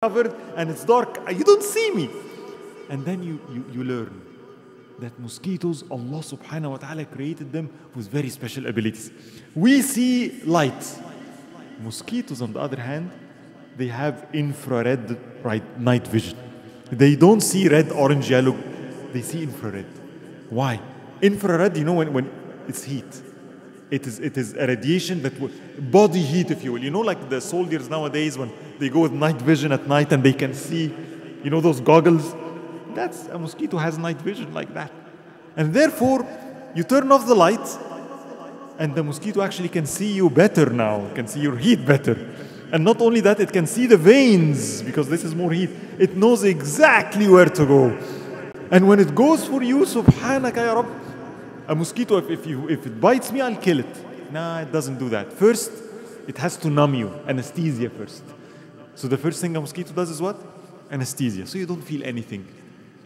covered and it's dark, you don't see me. And then you learn that mosquitoes, Allah subhanahu wa ta'ala created them with very special abilities. We see light. Mosquitoes, on the other hand, they have infrared night vision. They don't see red, orange, yellow. They see infrared. Why? Infrared, you know, when it's heat. It is a radiation that body heat, if you will. You know, like the soldiers nowadays when they go with night vision at night and they can see, you know, those goggles. That's a mosquito has night vision like that. And therefore, you turn off the light and the mosquito actually can see you better now, can see your heat better. And not only that, it can see the veins because this is more heat. It knows exactly where to go. And when it goes for you, subhanaka ya Rabb, a mosquito, if it bites me, I'll kill it. Nah, it doesn't do that. First, it has to numb you, anesthesia first. So the first thing a mosquito does is what? Anesthesia, so you don't feel anything,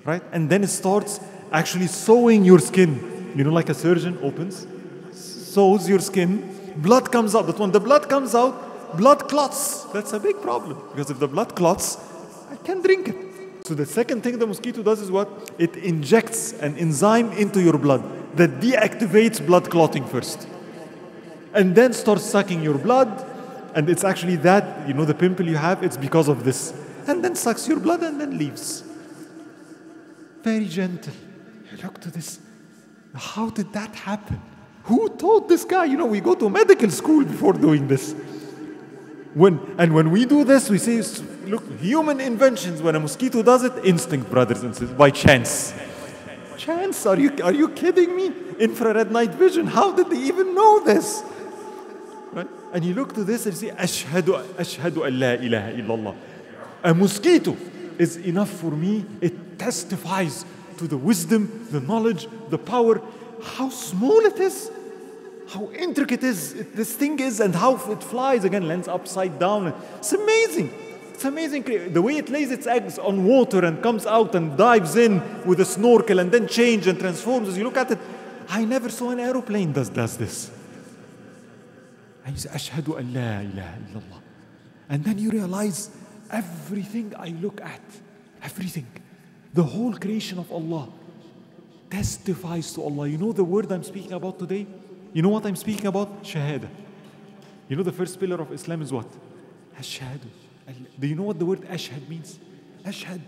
right? And then it starts actually sewing your skin. You know, like a surgeon opens, sews your skin, blood comes out. But when the blood comes out, blood clots. That's a big problem, because if the blood clots, I can't drink it. So the second thing the mosquito does is what? It injects an enzyme into your blood that deactivates blood clotting first. And then starts sucking your blood. And it's actually that, you know, the pimple you have, it's because of this. And then sucks your blood and then leaves. Very gentle. Look to this. How did that happen? Who taught this guy? You know, we go to medical school before doing this. When we do this, we say, look, human inventions. When a mosquito does it, instinct, brothers and sisters, by chance. Chance? Are you kidding me? Infrared night vision. How did they even know this? Right? And you look to this and you say, Ashhadu an la ilaha illallah. A mosquito is enough for me. It testifies to the wisdom, the knowledge, the power, how small it is, how intricate this thing is, and how it flies, again, lands upside down. It's amazing. It's amazing. The way it lays its eggs on water and comes out and dives in with a snorkel and then changes and transforms. As you look at it, I never saw an aeroplane does this. And you say, Ashhadu an la ilaha illallah. And then you realize everything I look at, everything, the whole creation of Allah testifies to Allah. You know the word I'm speaking about today? You know what I'm speaking about? Shahada. You know the first pillar of Islam is what? Ashhadu. Do you know what the word ashhad means? Ashhad.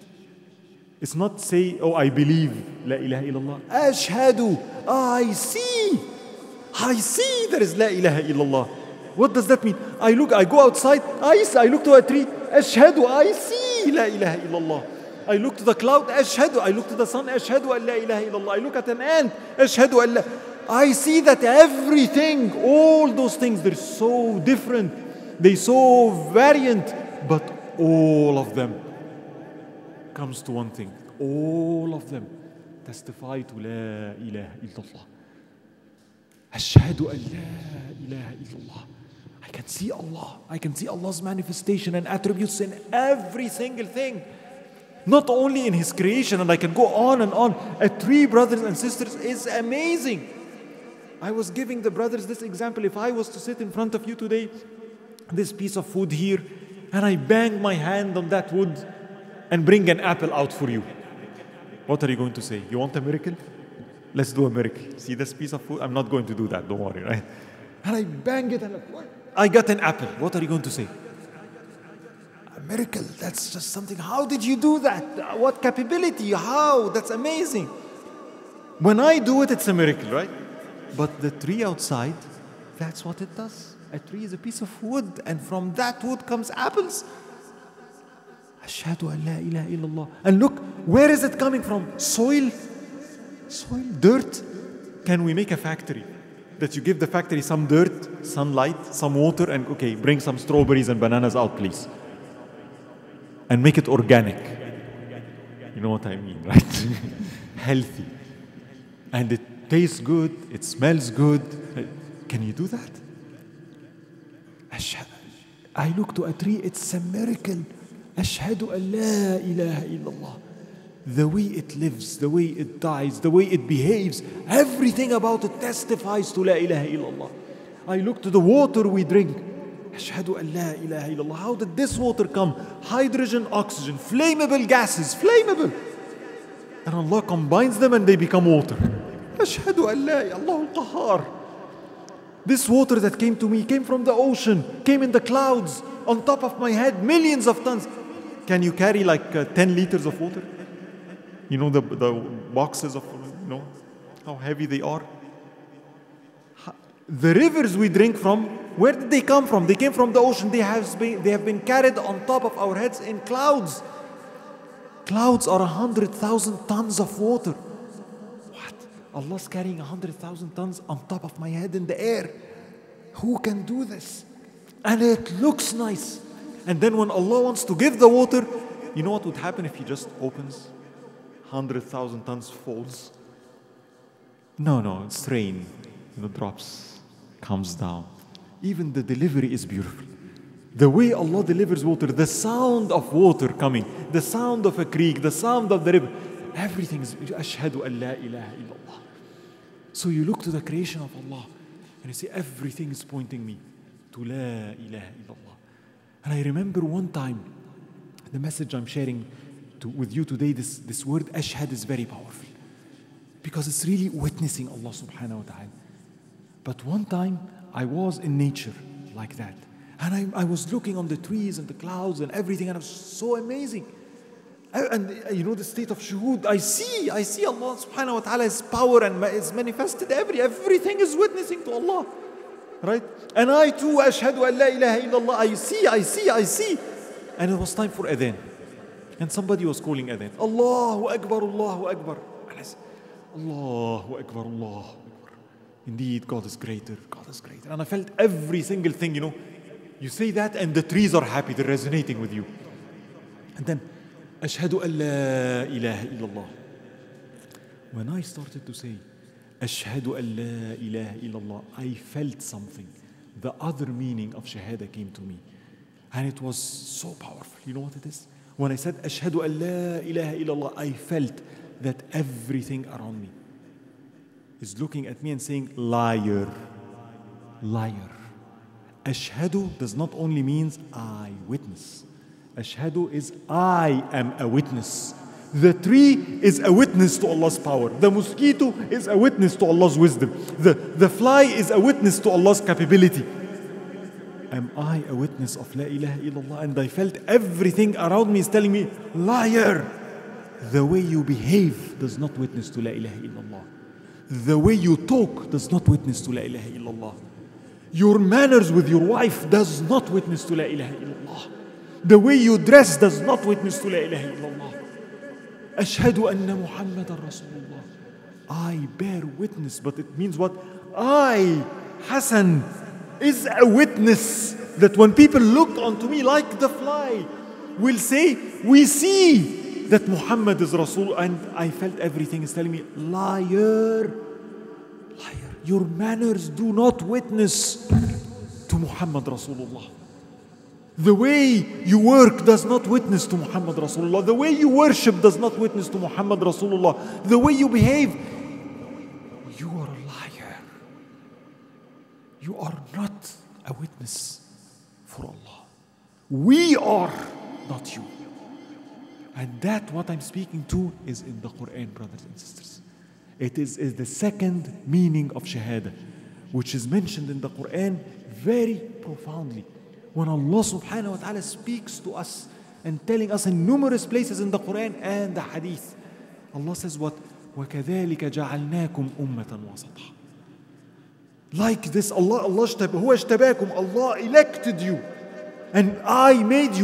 It's not say, oh, I believe, la ilaha illallah. Ashhadu. I see there is la ilaha illallah. What does that mean? I go outside, I look to a tree, ashhadu, I see la ilaha illallah. I look to the cloud, ashhadu. I look to the sun, ashhadu an la ilaha illallah. I look at an ant, ashhadu an la. I see that everything, all those things, they're so different, they're so variant, but all of them comes to one thing. All of them testify to la ilaha illallah. Ashhadu an la ilaha illallah. I can see Allah. I can see Allah's manifestation and attributes in every single thing. Not only in His creation, and I can go on and on. A tree, brothers and sisters, is amazing. I was giving the brothers this example. If I was to sit in front of you today, this piece of food here, and I bang my hand on that wood and bring an apple out for you, what are you going to say? You want a miracle? Let's do a miracle. See this piece of food? I'm not going to do that, don't worry, right? And I bang it and I got an apple. What are you going to say? A miracle. That's just something. How did you do that? What capability? How? That's amazing. When I do it, it's a miracle, right? But the tree outside, that's what it does. A tree is a piece of wood, and from that wood comes apples. Ashhadu an la ilaha illallah. And look, where is it coming from? Soil? Soil, dirt. Can we make a factory that you give the factory some dirt, sunlight, some water, and okay, bring some strawberries and bananas out, please, and make it organic? You know what I mean, right? Healthy, and it tastes good, it smells good. Can you do that? I look to a tree, it's a miracle. Ashhadu an la ilaha illallah. The way it lives, the way it dies, the way it behaves, everything about it testifies to la ilaha illallah. I look to the water we drink. Ashhadu an la ilaha illallah. How did this water come? Hydrogen, oxygen, flammable gases, flammable. And Allah combines them and they become water. Ashhadu an la ilaha illallah al-Qahhar. This water that came to me came from the ocean, came in the clouds, on top of my head, millions of tons. Can you carry like 10 liters of water? You know the boxes of, you know, how heavy they are? The rivers we drink from, where did they come from? They came from the ocean. They have been carried on top of our heads in clouds. Clouds are 100,000 tons of water. What? Allah's carrying 100,000 tons on top of my head in the air. Who can do this? And it looks nice. And then when Allah wants to give the water, you know what would happen if He just opens? 100,000 tons falls. No, it's rain. The drops comes down. Even the delivery is beautiful. The way Allah delivers water, the sound of water coming, the sound of a creek, the sound of the river, everything is Ashhadu an la ilaha illallah. So you look to the creation of Allah and you see everything is pointing me to la ilaha illallah. And I remember one time, the message I'm sharing with you today, this word ashhad is very powerful because it's really witnessing Allah subhanahu wa ta'ala. But one time I was in nature like that. And I was looking on the trees and the clouds and everything, and it was so amazing. And you know, the state of shuhud, I see Allah subhanahu wa ta'ala, His power and is manifested everything is witnessing to Allah. Right? And I too, ashhadu an la ilaha illallah, I see. And it was time for adhan. And somebody was calling adhan. Allahu Akbar, Allahu Akbar. And I said, Allahu Akbar, Allahu Akbar. Indeed, God is greater, God is greater. And I felt every single thing, you know. You say that and the trees are happy, they're resonating with you. And then, ashhadu an la ilaha illallah. When I started to say, ashhadu an la ilaha illallah, I felt something. The other meaning of shahada came to me. And it was so powerful. You know what it is? When I said, ashhadu an la ilaha illallah, I felt that everything around me is looking at me and saying, liar, liar. Ashhadu does not only means I witness. Ashhadu is I am a witness. The tree is a witness to Allah's power. The mosquito is a witness to Allah's wisdom. The fly is a witness to Allah's capability. Am I a witness of La ilaha illallah? And I felt everything around me is telling me, liar. The way you behave does not witness to La ilaha illallah. The way you talk does not witness to La ilaha illallah. Your manners with your wife does not witness to La ilaha illallah. The way you dress does not witness to La ilaha illallah. Ashhadu anna Muhammadan Rasulullah. I bear witness, but it means what? I, Hassan, is a witness that when people look onto me like the fly, will say, we see that Muhammad is Rasul. And I felt everything is telling me, liar, liar. Your manners do not witness to Muhammad Rasulullah. The way you work does not witness to Muhammad Rasulullah. The way you worship does not witness to Muhammad Rasulullah. The way you behave, you are a liar. You are not a witness for Allah. We are, not you. And that what I'm speaking to is in the Quran, brothers and sisters. It is the second meaning of shahada, which is mentioned in the Quran very profoundly. When Allah subhanahu wa ta'ala speaks to us and telling us in numerous places in the Quran and the Hadith, Allah says what? وَكَذَلِكَ جَعَلْنَاكُمْ أُمَّةً وَسَطًا. Like this, Allah elected you. And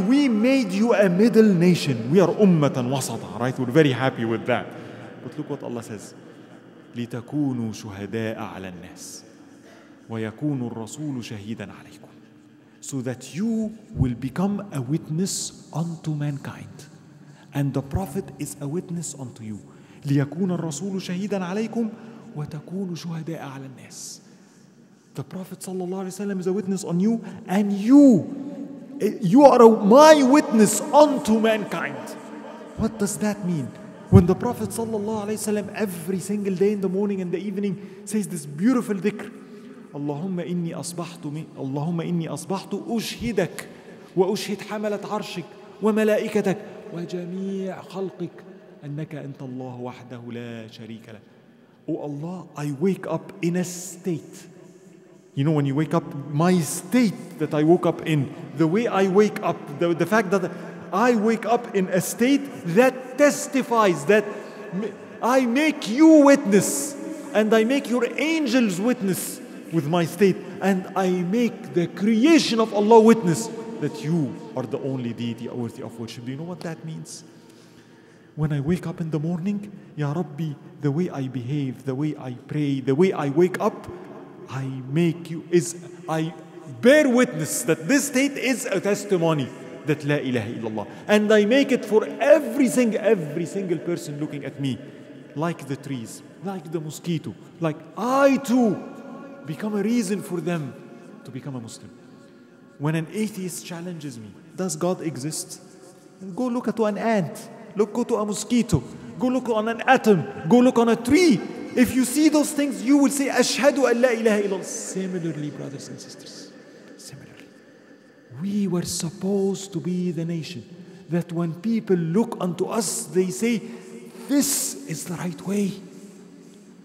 we made you a middle nation. We are ummatan wasata, right? We're very happy with that. But look what Allah says. لِتَكُونُوا شُهَدَاءَ عَلَى النَّاسِ وَيَكُونُ الرَّسُولُ شَهِيدًا عَلَيْكُمْ. So that you will become a witness unto mankind. And the Prophet is a witness unto you. لِيَكُونَ الرَّسُولُ شَهِيدًا عَلَيْكُمْ وَتَكُونُوا شُهَدَاءَ عَلَى النَّاسِ. The Prophet ﷺ is a witness on you, and you are my witness unto mankind. What does that mean? When the Prophet ﷺ every single day in the morning and the evening says this beautiful dhikr, اللهم إني أصبحت أشهدك وأشهد حملة عرشك وملائكتك وجميع خلقك أنك أنت الله وحده لا شريك له. Oh Allah, I wake up in a state. You know, when you wake up, my state that I woke up in, the way I wake up, the fact that I wake up in a state that testifies, that I make you witness, and I make your angels witness with my state, and I make the creation of Allah witness that you are the only deity worthy of worship. Do you know what that means? When I wake up in the morning, Ya Rabbi, the way I behave, the way I pray, the way I wake up, I bear witness that this state is a testimony that La ilaha illallah. And I make it for every single person looking at me, like the trees, like the mosquito, like I too become a reason for them to become a Muslim. When an atheist challenges me, does God exist? Go look at an ant, go to a mosquito, go look on an atom, go look on a tree. If you see those things, you will say, Ashhadu an la ilaha illallah. Similarly, brothers and sisters, similarly, we were supposed to be the nation that when people look unto us, they say, this is the right way.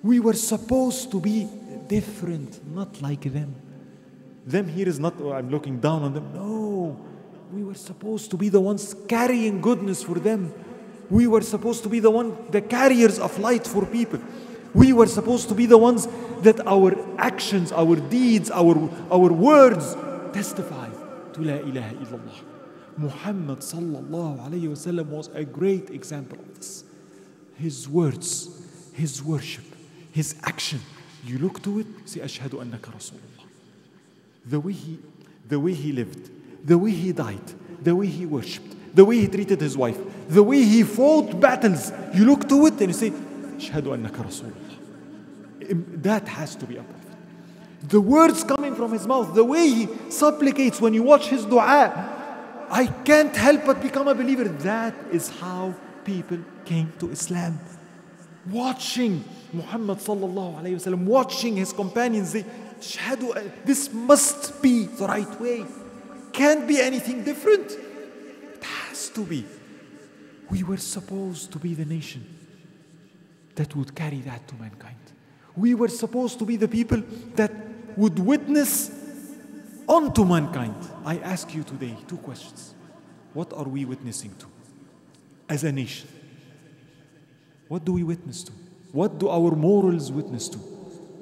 We were supposed to be different, not like them. Them here is not, oh, I'm looking down on them. No, we were supposed to be the ones carrying goodness for them. We were supposed to be the carriers of light for people. We were supposed to be the ones that our actions, our deeds, our words testify to La ilaha illallah. Muhammad sallallahu alayhi wa sallam was a great example of this. His words, his worship, his action. You look to it, say, Ashhadu annaka Rasulullah. The way he lived, the way he died, the way he worshipped, the way he treated his wife, the way he fought battles. You look to it and you say, Ashhadu annaka Rasulullah. That has to be a prophet. The words coming from his mouth, the way he supplicates when you watch his dua, I can't help but become a believer. That is how people came to Islam. Watching Muhammad sallallahu alayhi wa sallam, watching his companions, they shahadu, this must be the right way. Can't be anything different. It has to be. We were supposed to be the nation that would carry that to mankind. We were supposed to be the people that would witness unto mankind. I ask you today 2 questions. What are we witnessing to as a nation? What do we witness to? What do our morals witness to?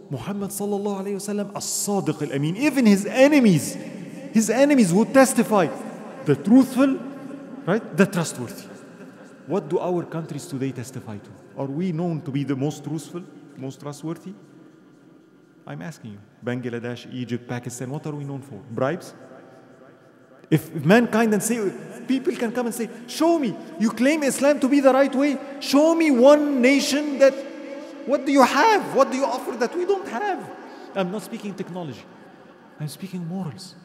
Muhammad sallallahu alayhi wa sallam, as-sadiq al-amin. Even his enemies would testify the truthful, right? The trustworthy. What do our countries today testify to? Are we known to be the most truthful, most trustworthy? I'm asking you. Bangladesh, Egypt, Pakistan, what are we known for? Bribes? If mankind and say, people can come and say, show me, you claim Islam to be the right way, show me one nation that, what do you have? What do you offer that we don't have? I'm not speaking technology. I'm speaking morals.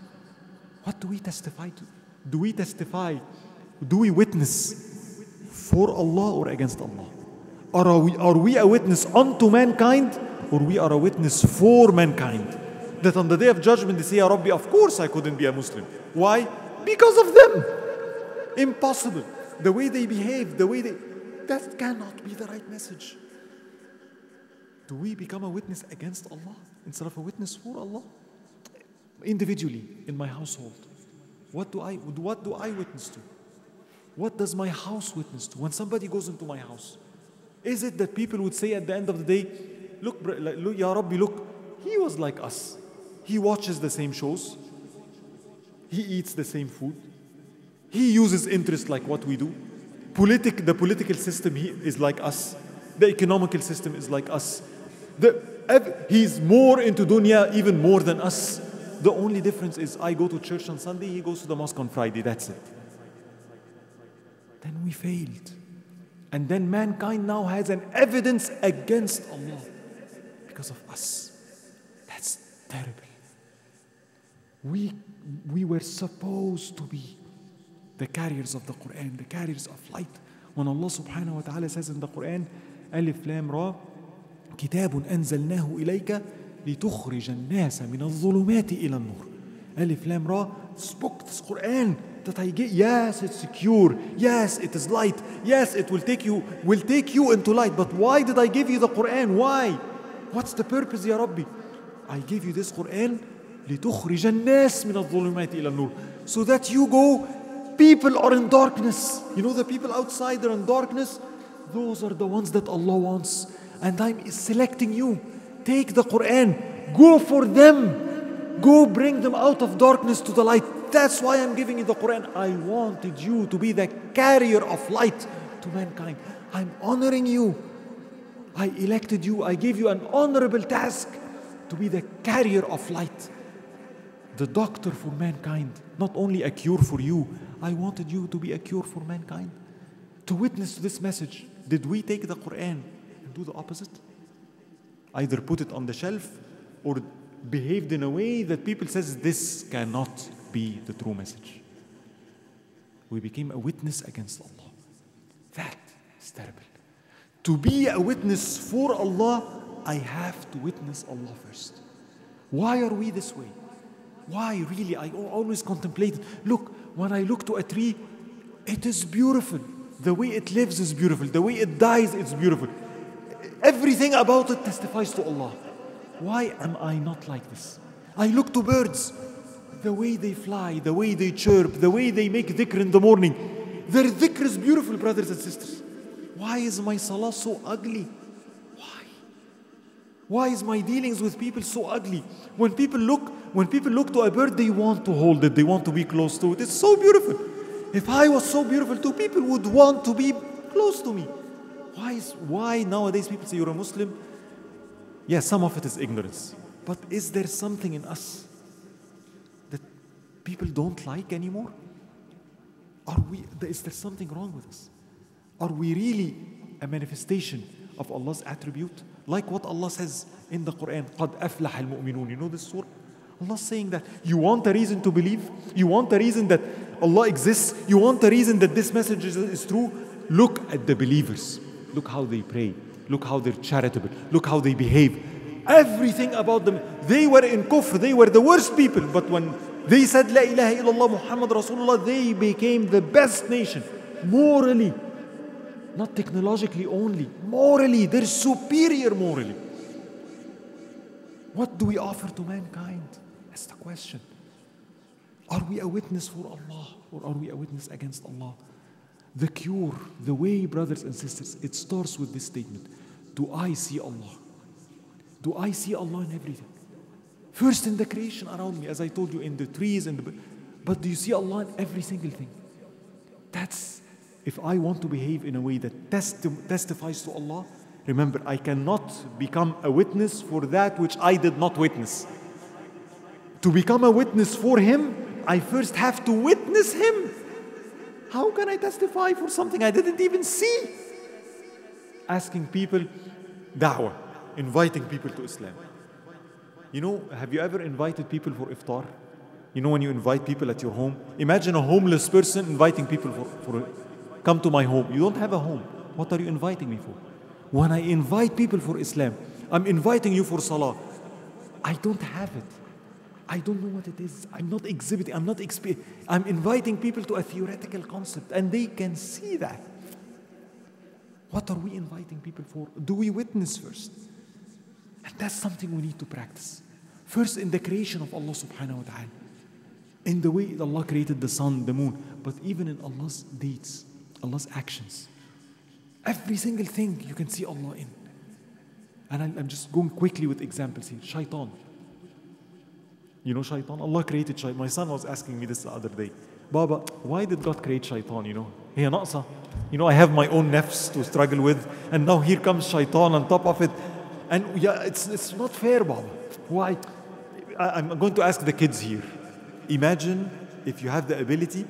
What do we testify to? Do we testify? Do we witness for Allah or against Allah? Are we a witness unto mankind, or we are a witness for mankind? That on the day of judgment they say, Ya Rabbi, of course I couldn't be a Muslim. Why? Because of them. Impossible. The way they behave, that cannot be the right message. Do we become a witness against Allah instead of a witness for Allah? Individually, in my household, what do I witness to? What does my house witness to? When somebody goes into my house, is it that people would say at the end of the day, look, Ya Rabbi, look, he was like us. He watches the same shows. He eats the same food. He uses interest like what we do. The political system is like us. The economical system is like us. He's more into dunya even more than us. The only difference is I go to church on Sunday, he goes to the mosque on Friday. That's it. Then we failed. And then mankind now has an evidence against Allah because of us. That's terrible. We were supposed to be the carriers of the Quran, the carriers of light. When Allah subhanahu wa ta'ala says in the Quran, Alif Lam Ra, Kitabun anzalnahu ilayka لِتُخْرِجَ النَّاسَ مِنَ الظُّلُمَاتِ إِلَى النُّورِ. Alif Lam Ra, this book, this Quran that I get, yes, it's secure, yes, it is light, yes, it will take you into light. But why did I give you the Quran? Why? What's the purpose, Ya Rabbi? I gave you this Quran لِتُخْرِجَ النَّاسِ مِنَ الظُّلُمَاتِ إِلَى النُّورِ, so that you go, people are in darkness. You know the people outside are in darkness? Those are the ones that Allah wants. And I'm selecting you. Take the Quran, go for them. Go bring them out of darkness to the light. That's why I'm giving you the Quran. I wanted you to be the carrier of light to mankind. I'm honoring you. I elected you. I gave you an honorable task to be the carrier of light. The doctor for mankind. Not only a cure for you. I wanted you to be a cure for mankind. To witness to this message. Did we take the Quran and do the opposite? Either put it on the shelf or behaved in a way that people says this cannot be the true message. We became a witness against Allah. That is terrible. To be a witness for Allah, I have to witness Allah first. Why are we this way? Why really? I always contemplate. Look, when I look to a tree, it is beautiful. The way it lives is beautiful. The way it dies, it's beautiful. Everything about it testifies to Allah. Why am I not like this? I look to birds. The way they fly, the way they chirp, the way they make dhikr in the morning. Their dhikr is beautiful, brothers and sisters. Why is my salah so ugly? Why? Why is my dealings with people so ugly? When people look to a bird, they want to hold it. They want to be close to it. It's so beautiful. If I was so beautiful too, people would want to be close to me. Why nowadays people say you're a Muslim? Yes, some of it is ignorance. But is there something in us that people don't like anymore? Is there something wrong with us? Are we really a manifestation of Allah's attribute? Like what Allah says in the Quran, قَدْ أَفْلَحَ الْمُؤْمِنُونَ. You know this surah? Allah's saying that you want a reason to believe, you want a reason that Allah exists, you want a reason that this message is true. Look at the believers. Look how they pray. Look how they're charitable. Look how they behave. Everything about them. They were in kufr. They were the worst people. But when they said, La ilaha illallah Muhammad Rasulullah, they became the best nation. Morally. Not technologically only. Morally. They're superior morally. What do we offer to mankind? That's the question. Are we a witness for Allah? Or are we a witness against Allah? The cure, the way, brothers and sisters, it starts with this statement. Do I see Allah? Do I see Allah in everything? First in the creation around me, as I told you, in the trees, but do you see Allah in every single thing? That's, if I want to behave in a way that testifies to Allah, remember, I cannot become a witness for that which I did not witness. To become a witness for Him, I first have to witness Him. How can I testify for something I didn't even see? Asking people da'wah, inviting people to Islam. You know, have you ever invited people for iftar? You know when you invite people at your home? Imagine a homeless person inviting people for come to my home. You don't have a home. What are you inviting me for? When I invite people for Islam, I'm inviting you for salah. I don't have it. I don't know what it is. I'm not exhibiting. I'm inviting people to a theoretical concept, and they can see that. What are we inviting people for? Do we witness first? And that's something we need to practice. First in the creation of Allah subhanahu wa ta'ala. In the way Allah created the sun, the moon, but even in Allah's deeds, Allah's actions. Every single thing you can see Allah in. And I'm just going quickly with examples here. Shaitan. You know shaitan? Allah created shaitan. My son was asking me this the other day. Baba, why did God create shaitan, you know? هي ناقصة. You know, I have my own nafs to struggle with, and now here comes shaitan on top of it. And yeah, it's not fair, Baba. Why? I'm going to ask the kids here. Imagine if you have the ability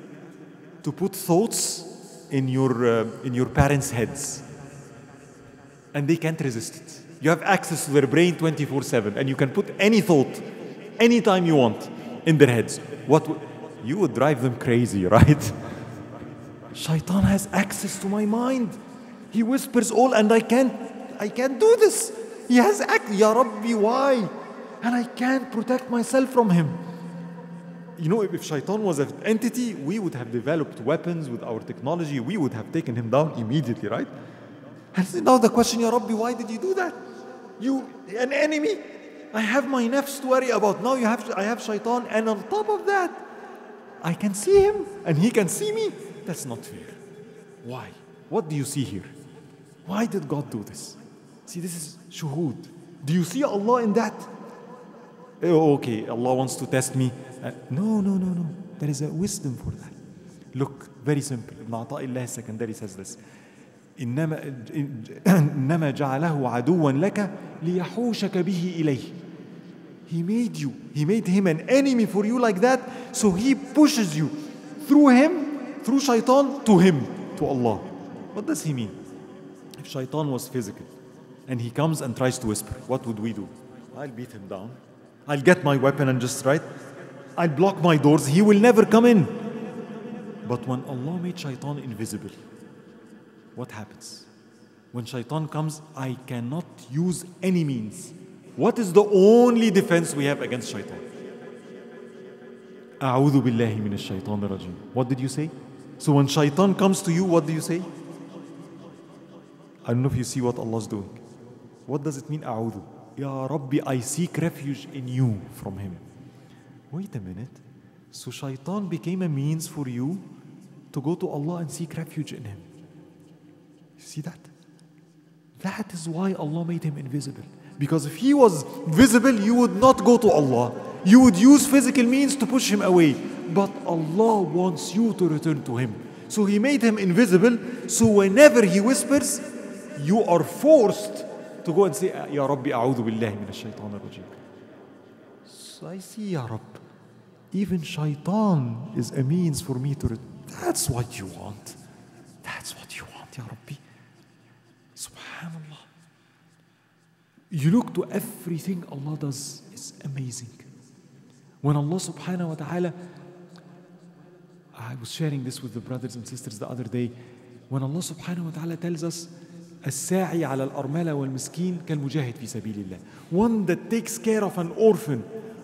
to put thoughts in your parents' heads, and they can't resist it. You have access to their brain 24/7, and you can put any thought, anytime you want, in their heads. You would drive them crazy, right? Shaitan has access to my mind. He whispers all, and I can't do this. He has access. Ya Rabbi, why? and I can't protect myself from him. You know, if shaitan was an entity, we would have developed weapons with our technology. We would have taken him down immediately, right? And now the question, Ya Rabbi, why did you do that? You, an enemy. I have my nafs to worry about. Now I have shaitan, and on top of that, I can see him, and he can see me. That's not fair. Why? What do you see here? Why did God do this? See, this is shuhud. Do you see Allah in that? Oh, okay, Allah wants to test me. No. There is a wisdom for that. Look, very simple. Ibn Ata'illah secondary says this. إنما جعله عدوا لك ليحوشك به إليه. He made you. He made him an enemy for you like that, so he pushes you through him, through shaitan, to him, to Allah. What does he mean? If shaitan was physical and he comes and tries to whisper, what would we do? I'll beat him down. I'll get my weapon and just I'll block my doors. He will never come in. But when Allah made shaitan invisible, what happens? When shaitan comes, I cannot use any means. What is the only defense we have against shaitan? أعوذ بالله من الشيطان الرجيم. What did you say? So when shaitan comes to you, what do you say? I don't know if you see what Allah's doing. What does it mean, أعوذ? Ya Rabbi, I seek refuge in you from him. Wait a minute. So shaitan became a means for you to go to Allah and seek refuge in him. You see that? That is why Allah made him invisible. Because if he was visible, you would not go to Allah. You would use physical means to push him away. But Allah wants you to return to him. So he made him invisible. So whenever he whispers, you are forced to go and say, Ya Rabbi, a'udhu billahi min ash-shaytan ar-rajim. So I see, Ya Rabb, even shaitan is a means for me to return. That's what you want. That's what you want, Ya Rabbi. Subhanallah. You look to everything Allah does, it's amazing. When Allah subhanahu wa ta'ala, I was sharing this with the brothers and sisters the other day, when Allah subhanahu wa ta'ala tells us, الساعي على الأرملة والمسكين كالمجاهد في سبيل الله. One that takes care of an orphan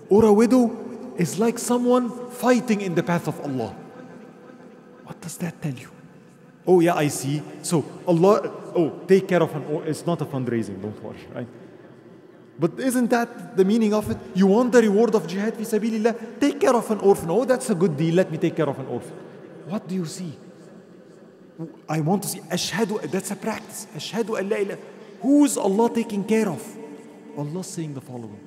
or a widow is like someone fighting in the path of Allah. What does that tell you? Oh yeah, I see. So Allah, take care of an orphan. It's not a fundraising, don't worry, right? But isn't that the meaning of it? You want the reward of jihad fi sabilillah? Take care of an orphan. Oh, that's a good deal. Let me take care of an orphan. What do you see? I want to see. Ashhadu, that's a practice. Ashhadu an la ilaha. Who is Allah taking care of? Allah saying the following.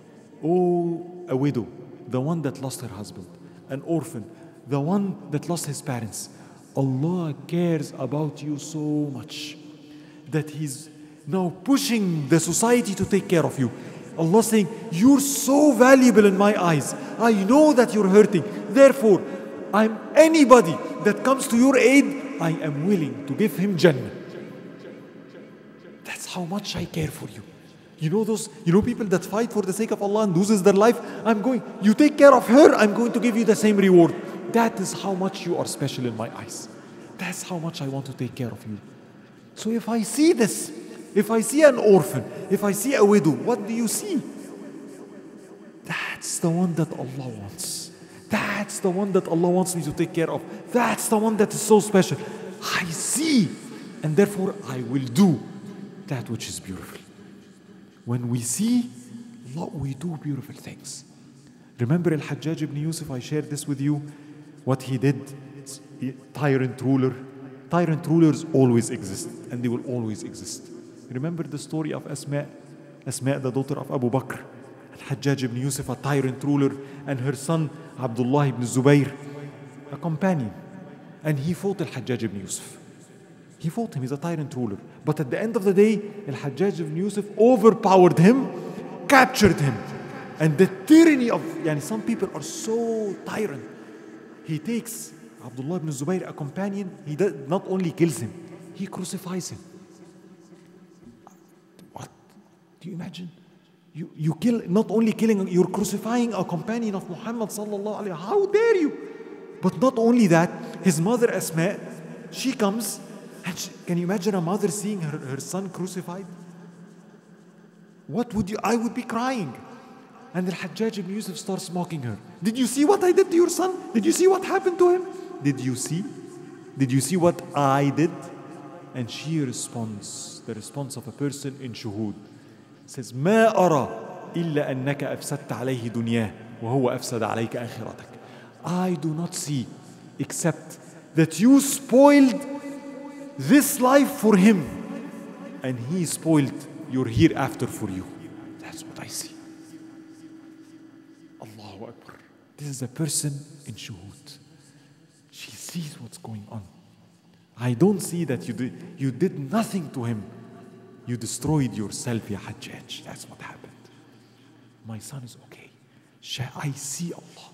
Oh, a widow, the one that lost her husband. An orphan, the one that lost his parents. Allah cares about you so much that He's now pushing the society to take care of you. Allah saying, you're so valuable in my eyes. I know that you're hurting. Therefore, anybody that comes to your aid, I am willing to give him Jannah. That's how much I care for you. You know people that fight for the sake of Allah and loses their life? You take care of her, I'm going to give you the same reward. That is how much you are special in my eyes. That's how much I want to take care of you. So if I see this, if I see an orphan, if I see a widow, what do you see? That's the one that Allah wants. That's the one that Allah wants me to take care of. That's the one that is so special. I see, and therefore I will do that which is beautiful. When we see Allah, we do beautiful things. Remember Al-Hajjaj ibn Yusuf, I shared this with you, what he did, tyrant ruler. Tyrant rulers always exist, and they will always exist. Remember the story of Asma, the daughter of Abu Bakr. Al-Hajjaj ibn Yusuf, a tyrant ruler, and her son Abdullah ibn Zubair, a companion. And he fought Al-Hajjaj ibn Yusuf. He fought him, he's a tyrant ruler. But at the end of the day, Al-Hajjaj ibn Yusuf overpowered him, captured him. And the tyranny of, some people are so tyrant. He takes Abdullah ibn Zubair, a companion, he not only kills him, he crucifies him. What? Do you imagine? You kill, not only killing, you're crucifying a companion of Muhammad sallallahu alayhi wa sallam. How dare you? But not only that, his mother Asma, she comes, and can you imagine a mother seeing her son crucified? I would be crying. And Al-Hajjaj ibn Yusuf starts mocking her. Did you see what I did to your son? Did you see what happened to him? Did you see? Did you see what I did? And she responds, the response of a person in shuhud. Says, ما أرى إلا أنك أفسدت عليه دنياه وهو أفسد عليك آخرتك. I do not see except that you spoiled this life for him and he spoiled your hereafter for you. That's what I see. Allahu Akbar. This is a person in shuhud. She sees what's going on. I don't see that you did nothing to him. You destroyed yourself, ya Hajjaj. That's what happened. My son is okay. I see Allah.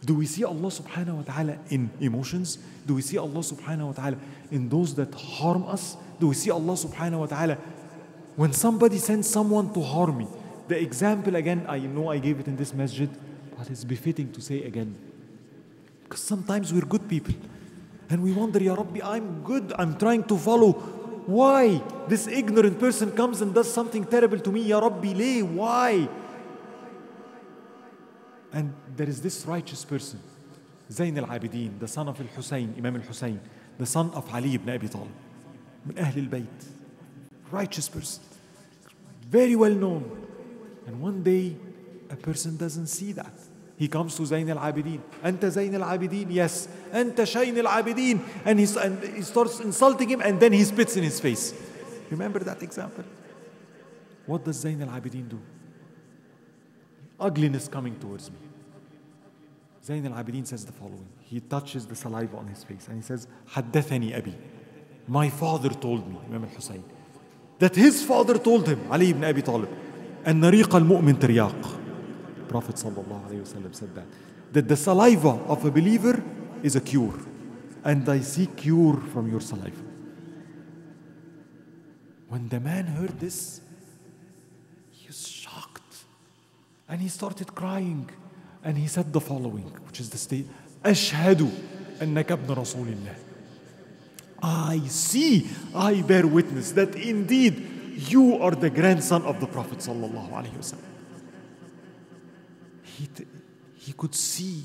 Do we see Allah subhanahu wa ta'ala in emotions? Do we see Allah subhanahu wa ta'ala in those that harm us? Do we see Allah subhanahu wa ta'ala when somebody sends someone to harm me? The example again, I know I gave it in this masjid, but it's befitting to say again. Because sometimes we're good people. And we wonder, Ya Rabbi, I'm good, I'm trying to follow. Why? This ignorant person comes and does something terrible to me. Ya Rabbi, lay, why? And there is this righteous person, Zayn al-Abidin, the son of al-Husayn, Imam al-Husayn, the son of Ali ibn Abi Talib, min Ahl al-Bayt. Righteous person, very well known. And one day, a person doesn't see that. He comes to Zayn al-Abidin. Anta Zayn al-Abidin? Yes. Anta Shayn al-Abidin. And he starts insulting him and then he spits in his face. Remember that example? What does Zayn al-Abidin do? Ugliness coming towards me. Zayn al-Abidin says the following. He touches the saliva on his face and he says, Haddathani Abi. My father told me, Imam al-Husayn, that his father told him, Ali ibn Abi Talib, أن ريق المؤمن ترياق. Prophet sallallahu alayhi wasallam said that the saliva of a believer is a cure, and I seek cure from your saliva. When the man heard this, he was shocked and he started crying and he said the following, which is the state, أشهد أنك ابن رسول الله. I bear witness that indeed you are the grandson of the Prophet sallallahu alayhi wasallam. He could see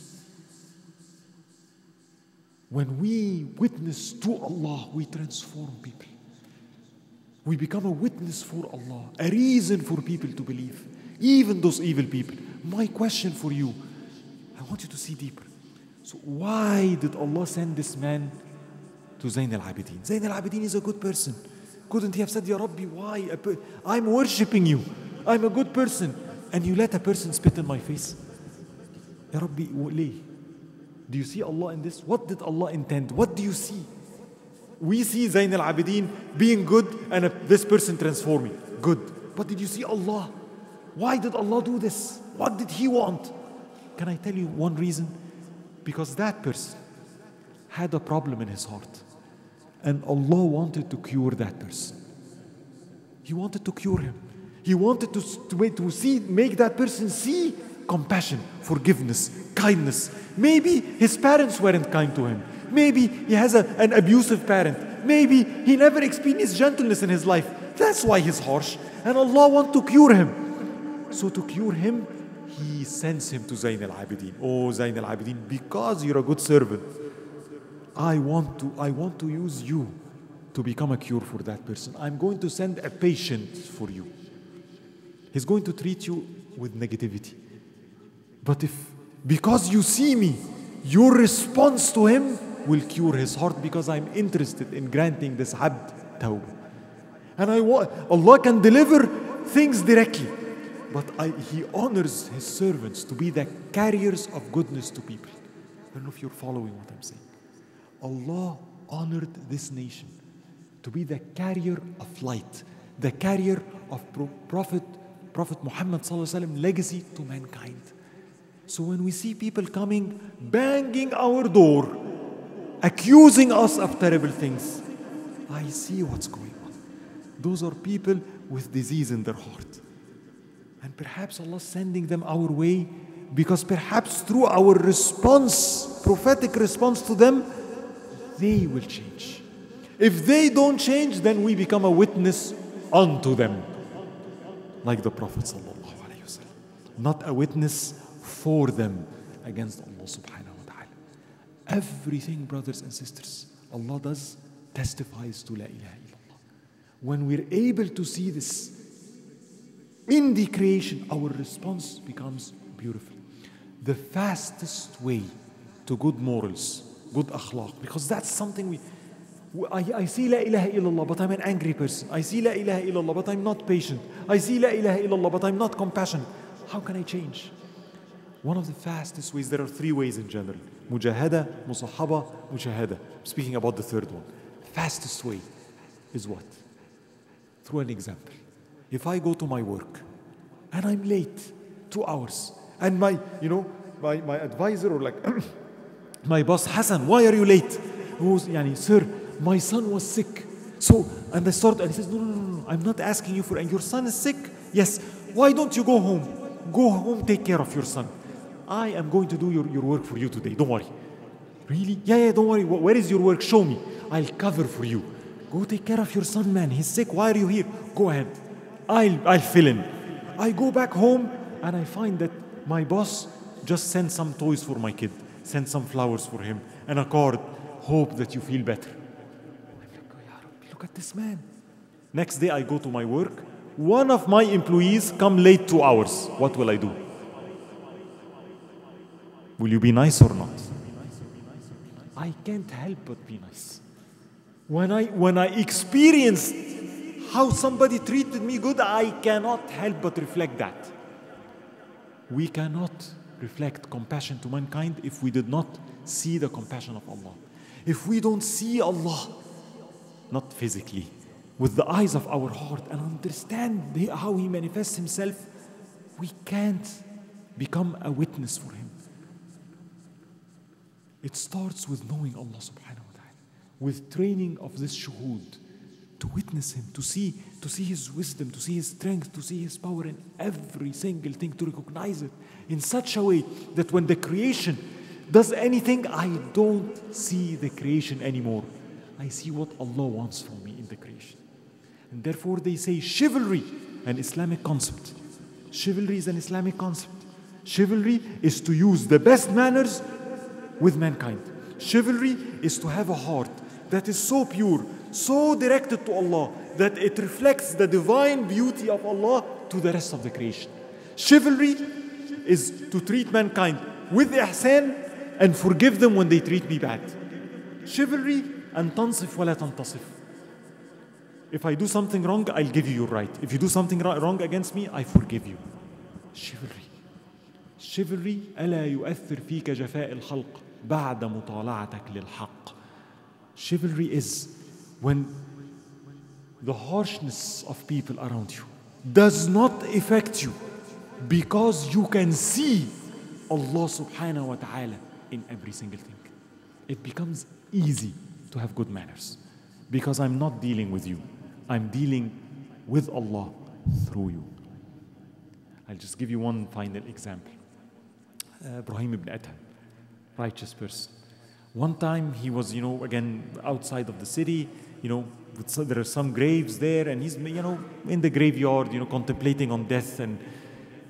when we witness to Allah, we transform people. We become a witness for Allah, a reason for people to believe, even those evil people. My question for you, I want you to see deeper. So why did Allah send this man to Zayn al-Abidin? Zayn al-Abidin is a good person. Couldn't he have said, Ya Rabbi, why? I'm worshipping you. I'm a good person. And you let a person spit in my face? Ya Rabbi, lay. Do you see Allah in this? What did Allah intend? What do you see? We see Zayn al-Abidin being good and this person transforming. Good. But did you see Allah? Why did Allah do this? What did He want? Can I tell you one reason? Because that person had a problem in his heart. And Allah wanted to cure that person. He wanted to cure him. He wanted to make that person see compassion, forgiveness, kindness. Maybe his parents weren't kind to him. Maybe he has an abusive parent. Maybe he never experienced gentleness in his life. That's why he's harsh. And Allah wants to cure him. So to cure him, He sends him to Zayn al-Abidin. Oh, Zayn al-Abidin, because you're a good servant, I want to use you to become a cure for that person. I'm going to send a patient for you. He's going to treat you with negativity. But because you see me, your response to him will cure his heart, because I'm interested in granting this abd tawbah. And Allah can deliver things directly, but He honors His servants to be the carriers of goodness to people. I don't know if you're following what I'm saying. Allah honored this nation to be the carrier of light, the carrier of Prophet Muhammad sallallahu alaihi wasallam legacy to mankind. So when we see people coming, banging our door, accusing us of terrible things, I see what's going on. Those are people with disease in their heart. And perhaps Allah is sending them our way, because perhaps through our response, prophetic response to them, they will change. If they don't change, then we become a witness unto them, like the Prophet sallallahu alaihi wasallam. not a witness for them against Allah subhanahu wa ta'ala. Everything, brothers and sisters, Allah does testifies to La ilaha illallah. When we're able to see this in the creation, our response becomes beautiful. The fastest way to good morals, good akhlaq, because that's something I see La ilaha illallah, but I'm an angry person. I see La ilaha illallah, but I'm not patient. I see La ilaha illallah, but I'm not compassionate. How can I change? One of the fastest ways, there are 3 ways in general. Mujahada, musahaba, mushahada. Speaking about the third one. Fastest way is what? Through an example. If I go to my work and I'm late 2 hours, and my advisor or like my boss, Hassan, why are you late? Sir, my son was sick. So, and he says, no, I'm not asking you and your son is sick? Yes. Why don't you go home? Go home, take care of your son. I am going to do your work for you today. Don't worry. Really? Yeah, don't worry. Where is your work? Show me. I'll cover for you. Go take care of your son, man. He's sick. Why are you here? Go ahead. I'll fill in. I go back home and I find that my boss just sent some toys for my kid, sent some flowers for him, and a card. Hope that you feel better. I'm like, Ya Rabbi, look at this man. Next day I go to my work. One of my employees come late 2 hours. What will I do? Will you be nice or not? I can't help but be nice. When I experienced how somebody treated me good, I cannot help but reflect that. We cannot reflect compassion to mankind if we did not see the compassion of Allah. If we don't see Allah, not physically, with the eyes of our heart and understand how He manifests Himself, we can't become a witness for Him. It starts with knowing Allah subhanahu wa ta'ala, with training of this shuhud, to witness Him, to see His wisdom, to see His strength, to see His power in every single thing, to recognize it in such a way that when the creation does anything, I don't see the creation anymore. I see what Allah wants from me in the creation. And therefore they say chivalry, an Islamic concept. Chivalry is an Islamic concept. Chivalry is to use the best manners with mankind. Chivalry is to have a heart that is so pure, so directed to Allah, that it reflects the divine beauty of Allah to the rest of the creation. Chivalry is to treat mankind with ihsan and forgive them when they treat me bad. Chivalry, أن تنصف ولا تنتصف. If I do something wrong, I'll give you your right. If you do something wrong against me, I forgive you. Chivalry. Chivalry ألا يؤثر فيك جفاء الخلق بعد مطالعتك للحق. Chivalry is when the harshness of people around you does not affect you because you can see Allah subhanahu wa ta'ala in every single thing. It becomes easy to have good manners because I'm not dealing with you. I'm dealing with Allah through you. I'll just give you one final example. Ibrahim ibn Adham, righteous person. One time he was, again, outside of the city, there are some graves there, and he's, in the graveyard, contemplating on death, and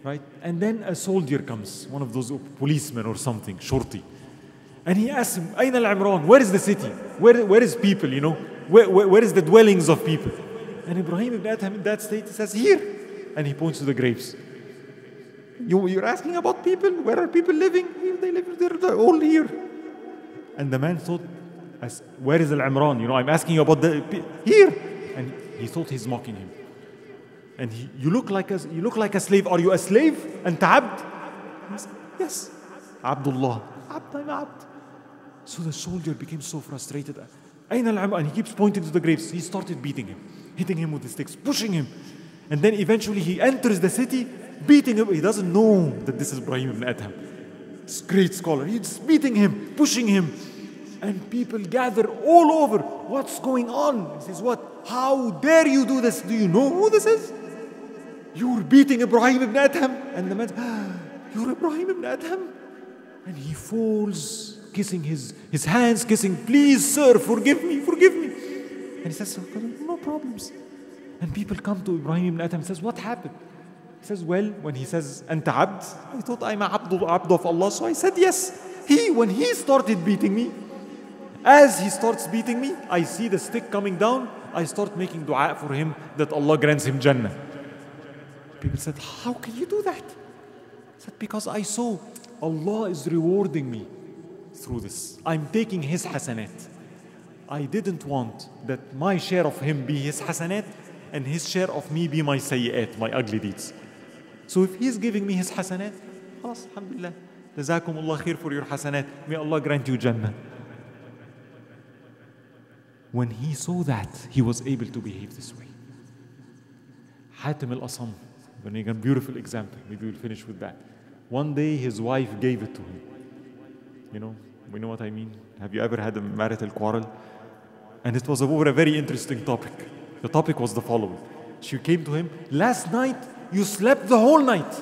right. And then a soldier comes, one of those policemen or something, shorty, and he asks him, "Ayn al-Imran? Where is the city? Where is people? Where is the dwellings of people?" And Ibrahim ibn Adham in that state says, "Here," and he points to the graves. You're asking about people? Where are people living? Here they live. They're all here. And the man thought, where is Al-Imran? I'm asking you about here. And he thought he's mocking him. And you look like a slave. Are you a slave? And abd? He said, yes. Abdullah. I'm abd. So the soldier became so frustrated. And he keeps pointing to the graves. He started beating him, hitting him with the sticks, pushing him. And then eventually he enters the city, beating him. He doesn't know that this is Ibrahim ibn Adham. This great scholar. He's beating him, pushing him. And people gather all over. What's going on? He says, what? How dare you do this? Do you know who this is? You're beating Ibrahim ibn Adham. And the man says, you're Ibrahim ibn Adham? And he falls, kissing his hands, kissing, please, sir, forgive me. And he says, no problems. And people come to Ibrahim ibn Adham and says, what happened? He says, well, when he says, Anta abd, I thought I'm abd of Allah, so I said yes. When he started beating me, as he starts beating me, I see the stick coming down, I start making dua for him that Allah grants him Jannah. People said, how can you do that? I said, because I saw Allah is rewarding me through this. I'm taking his hasanat. I didn't want that my share of him be his hasanat and his share of me be my sayyi'at, my ugly deeds. So if he's giving me his hasanat, khalas, alhamdulillah, jazakum Allah khair for your hasanat. May Allah grant you Jannah. When he saw that, he was able to behave this way. Hatim al-Asam, a beautiful example. Maybe we'll finish with that. One day his wife gave it to him. You know, we know what I mean. Have you ever had a marital quarrel? And it was over a very interesting topic. The topic was the following. She came to him, last night you slept the whole night.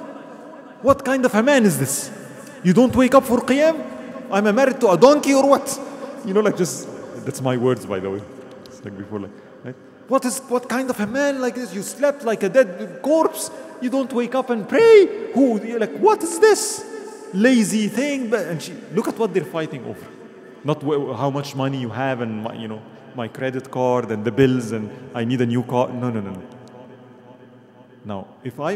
What kind of a man is this? You don't wake up for qiyam? I'm married to a donkey or what? You know, like just, that's my words by the way. It's like before, like, right? What kind of a man like this? You slept like a dead corpse. You don't wake up and pray. You're like, what is this? Lazy thing. And look at what they're fighting over. Not how much money you have and my credit card and the bills and I need a new car. No. Now, if I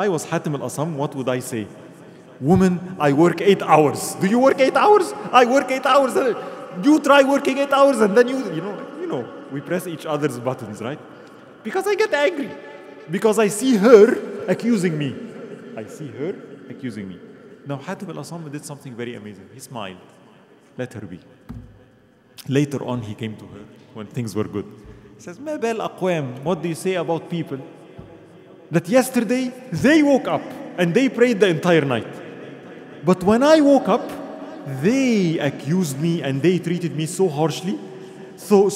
was Hatim al-Asam, what would I say? Woman, I work 8 hours. Do you work 8 hours? I work 8 hours. You try working 8 hours and then you know, we press each other's buttons, right? Because I get angry. Because I see her accusing me. Now, Hatim al-Asam did something very amazing. He smiled. Let her be. Later on, he came to her when things were good. He says, Ma bal aqwam, what do you say about people that yesterday they woke up and they prayed the entire night. But when I woke up, they accused me and they treated me so harshly. So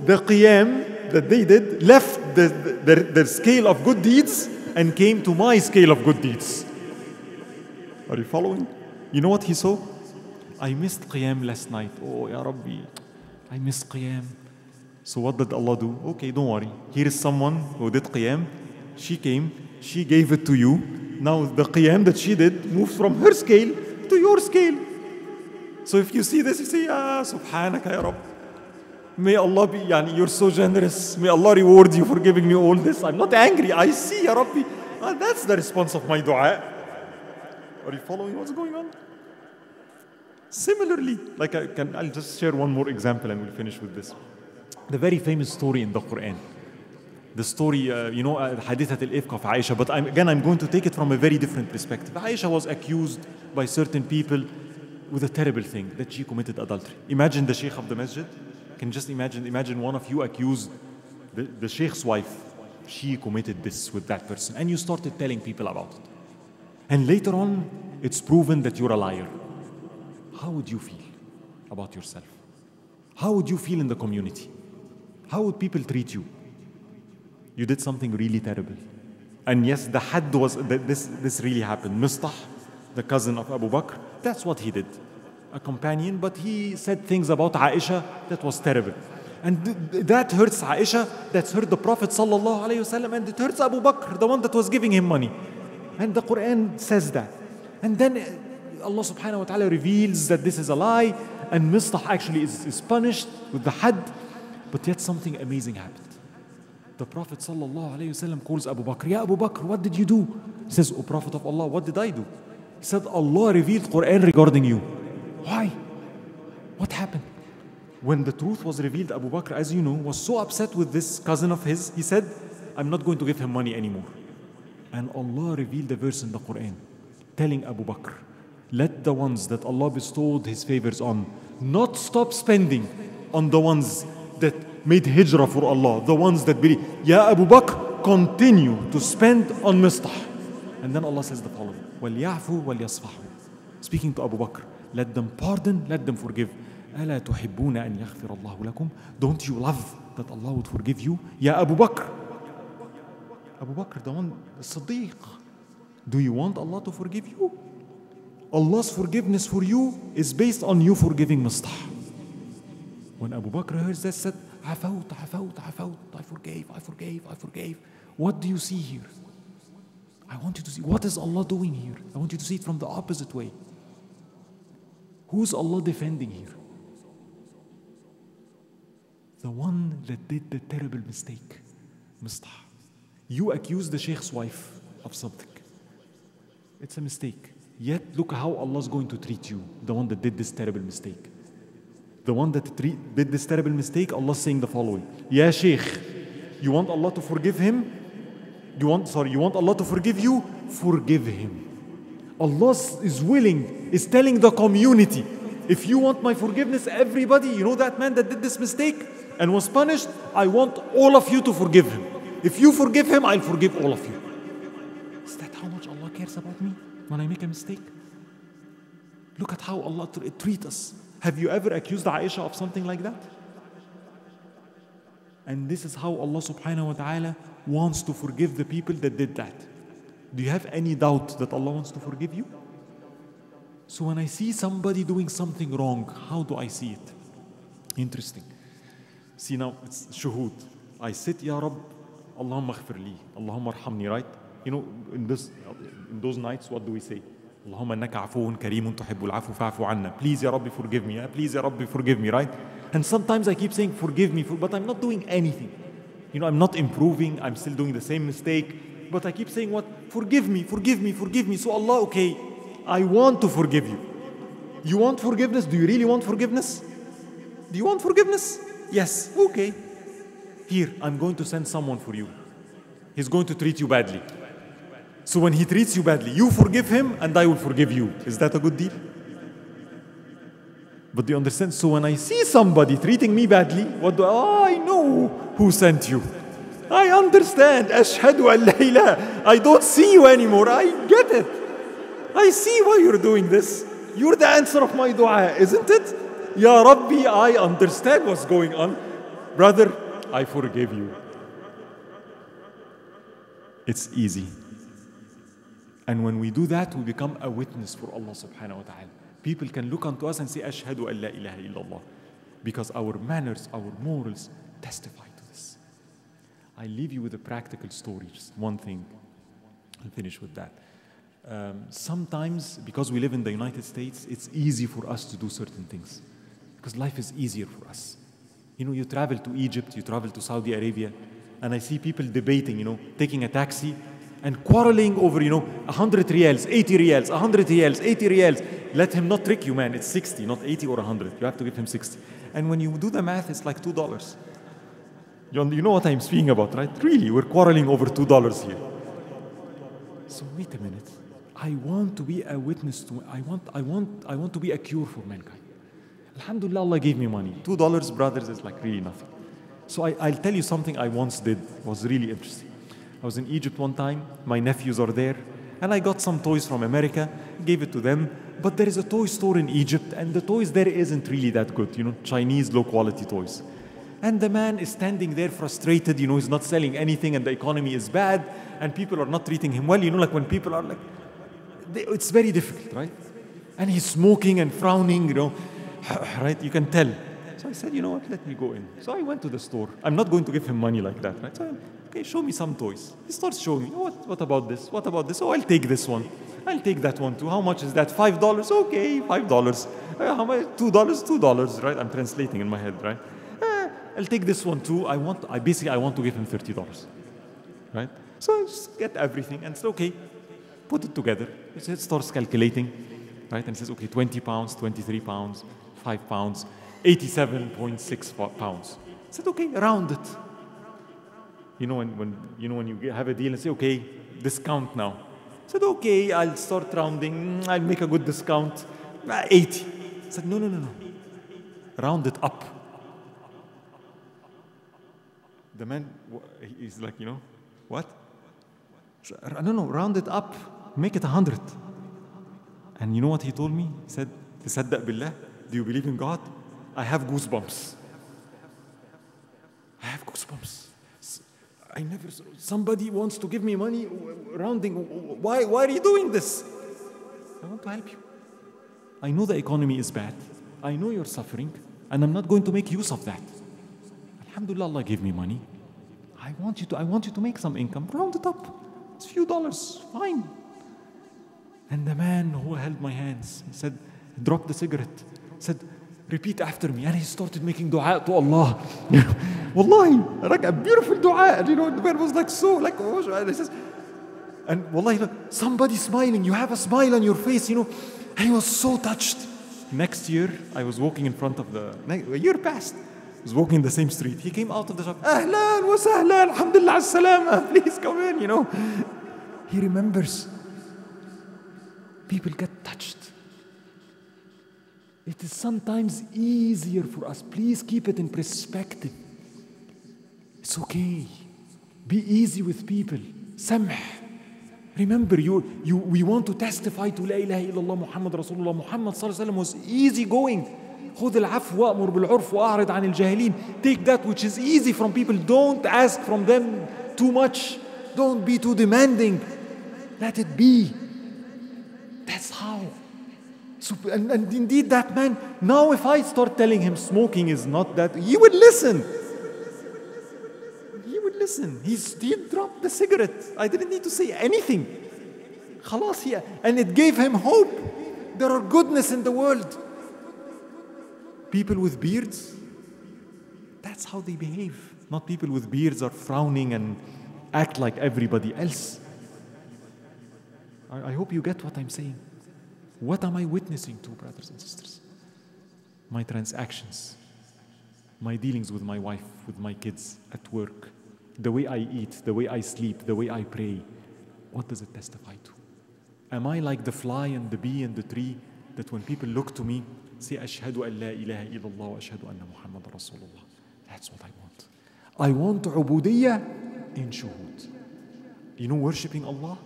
the qiyam that they did left the scale of good deeds and came to my scale of good deeds. Are you following? You know what he saw? I missed qiyam last night. Oh, Ya Rabbi, I missed qiyam. So what did Allah do? Okay, don't worry. Here is someone who did qiyam. She came, she gave it to you. Now the qiyam that she did moves from her scale to your scale. So if you see this, you say, Subhanaka Ya Rabb. May Allah be, you're so generous. May Allah reward you for giving me all this. I'm not angry. I see, Ya Rabbi. That's the response of my dua. Are you following what's going on? Similarly, I'll just share one more example and we'll finish with this. The very famous story in the Quran. The story, Hadithat al-Ifk of Aisha, but I'm going to take it from a very different perspective. Aisha was accused by certain people with a terrible thing, that she committed adultery. Imagine the Sheikh of the masjid. Can just imagine one of you accused the Sheikh's wife. She committed this with that person. And you started telling people about it. And later on, it's proven that you're a liar. How would you feel about yourself? How would you feel in the community? How would people treat you? You did something really terrible. And yes, the hadd was, this really happened. Mistah, the cousin of Abu Bakr, that's what he did. A companion, but he said things about Aisha that was terrible. And that hurts Aisha, that's hurt the Prophet sallallahu alaihi wasallam, and it hurts Abu Bakr, the one that was giving him money. And the Quran says that. And then Allah subhanahu wa ta'ala reveals that this is a lie, and Mistah actually is punished with the hadd. But yet something amazing happened. The Prophet sallallahu alaihi wasallam calls Abu Bakr, Ya Abu Bakr, what did you do? He says, O Prophet of Allah, what did I do? He said, Allah revealed Quran regarding you. Why? What happened? When the truth was revealed, Abu Bakr, as you know, was so upset with this cousin of his, he said, I'm not going to give him money anymore. And Allah revealed a verse in the Quran telling Abu Bakr, let the ones that Allah bestowed His favors on not stop spending on the ones that made hijrah for Allah, the ones that believe. Ya Abu Bakr, continue to spend on Mistah. And then Allah says the following, وَلْيَعْفُوا وَلْيَصْفَحُوا. Speaking to Abu Bakr, let them pardon, let them forgive. أَلَا تُحِبُّونَ أَنْ يَغْفِرَ اللَّهُ لَكُمْ. Don't you love that Allah would forgive you? Ya Abu Bakr. Abu Bakr, the one, the Siddiq. Do you want Allah to forgive you? Allah's forgiveness for you is based on you forgiving Mistah. When Abu Bakr heard that, said, I forgave. What do you see here? I want you to see, what is Allah doing here? I want you to see it from the opposite way. Who's Allah defending here? The one that did the terrible mistake. Mistah. You accuse the Sheikh's wife of something. It's a mistake. Yet look how Allah is going to treat you, the one that did this terrible mistake. The one that did this terrible mistake, Allah is saying the following. Ya Sheikh, you want Allah to forgive him? You want Allah to forgive you? Forgive him. Allah is willing, is telling the community, if you want my forgiveness, everybody, you know that man that did this mistake and was punished, I want all of you to forgive him. If you forgive him, I'll forgive all of you. Is that how much Allah cares about me when I make a mistake? Look at how Allah treats us. Have you ever accused Aisha of something like that? And this is how Allah subhanahu wa ta'ala wants to forgive the people that did that. Do you have any doubt that Allah wants to forgive you? So when I see somebody doing something wrong, how do I see it? Interesting. See now, it's shuhud. I sit, Ya Rab, Allahumma khfir li, Allahumma arhamni, right? You know, in those nights, what do we say? Allahumma innaka afuun kareemun tuhibbul afu fa'fu anna. Please, Ya Rabbi, forgive me. Please, Ya Rabbi, forgive me, right? And sometimes I keep saying, forgive me, but I'm not doing anything. You know, I'm not improving. I'm still doing the same mistake. But I keep saying what? Forgive me, forgive me, forgive me. So Allah, okay, I want to forgive you. You want forgiveness? Do you really want forgiveness? Do you want forgiveness? Yes, okay. Here, I'm going to send someone for you. He's going to treat you badly. So when he treats you badly, you forgive him and I will forgive you. Is that a good deal? But do you understand? So when I see somebody treating me badly, I know who sent you. I understand. Ashhadu an la ilaha. I don't see you anymore. I get it. I see why you're doing this. You're the answer of my dua, isn't it? Ya Rabbi, I understand what's going on. Brother, I forgive you. It's easy. And when we do that, we become a witness for Allah subhanahu wa ta'ala. People can look unto us and say, Ashhadu an la ilaha illallah. Because our manners, our morals testify to this. I leave you with a practical story, just one thing. I'll finish with that. Sometimes, because we live in the United States, it's easy for us to do certain things. Because life is easier for us. You know, you travel to Egypt, you travel to Saudi Arabia, and I see people debating, you know, taking a taxi and quarreling over, you know, 100 riyals, 80 riyals, 100 riyals, 80 riyals. Let him not trick you, man. It's 60, not 80 or 100. You have to give him 60. And when you do the math, it's like $2. You know what I'm speaking about, right? Really, we're quarreling over $2 here. So wait a minute. I want to be a witness to, I want to be a cure for mankind. Alhamdulillah, Allah gave me money. $2, brothers, is like really nothing. So I'll tell you something I once did. It was really interesting. I was in Egypt one time. My nephews are there. And I got some toys from America, gave it to them. But there is a toy store in Egypt, and the toys there isn't really that good. You know, Chinese low-quality toys. And the man is standing there frustrated. You know, he's not selling anything, and the economy is bad, and people are not treating him well. You know, like when people are like, it's very difficult, right? And he's smoking and frowning, you know, right? You can tell. So I said, you know what, let me go in. So I went to the store. I'm not going to give him money like that, right? So okay, show me some toys. He starts showing me, what about this? What about this? Oh, I'll take this one. I'll take that one too. How much is that? $5? Okay, $5. How much? $2? $2, right? I'm translating in my head, right? I'll take this one too. I want to give him $30, right? So I just get everything and say, okay, put it together. It starts calculating, right? And says, okay, 20 pounds, 23 pounds, 5 pounds, 87.6 pounds. I said, okay, round it. You know, when you have a deal and say, okay, discount now. I said, okay, I'll start rounding. I'll make a good discount. 80. I said, no. Round it up. The man, he's like, you know, what? No, round it up. Make it 100. And you know what he told me? He said, Tasaddaq billah, do you believe in God? I have goosebumps. I have goosebumps. Somebody wants to give me money, rounding. Why are you doing this? I want to help you. I know the economy is bad. I know you're suffering, and I'm not going to make use of that. Alhamdulillah, Allah gave me money. I want you to make some income. Round it up. It's a few dollars, fine. And the man who held my hands said, dropped the cigarette, said, repeat after me. And he started making dua to Allah. Wallahi, like a beautiful dua. You know, the man was like so, like, and he says, and wallahi, look, somebody smiling, you have a smile on your face, you know. And he was so touched. Next year, I was walking in front of a year passed. I was walking in the same street. He came out of the shop, Ahlan wa sahlan, alhamdulillah, as-salama, please come in, you know. He remembers. People get touched. It is sometimes easier for us. Please keep it in perspective. It's okay. Be easy with people. Samh. Remember, we want to testify to La ilaha illallah Muhammad Rasulullah. Muhammad sallallahu alaihi wasallam was easygoing. خذ العفو وأمر بالعرف وأعرض عن الجاهلين. Take that which is easy from people. Don't ask from them too much. Don't be too demanding. Let it be. That's how. So, and indeed that man, now if I start telling him smoking is not that, he would listen. He would listen. He dropped the cigarette. I didn't need to say anything. خلاص, and it gave him hope. There are goodness in the world. People with beards, that's how they behave. Not people with beards are frowning and act like everybody else. I hope you get what I'm saying. What am I witnessing to, brothers and sisters? My transactions, my dealings with my wife, with my kids, at work, the way I eat, the way I sleep, the way I pray. What does it testify to? Am I like the fly and the bee and the tree that when people look to me, say, Ashhadu an la ilaha illallah wa ashhadu anna Muhammad Rasulullah. That's what I want. I want ubudiyyah in shuhud. You know, worshipping Allah?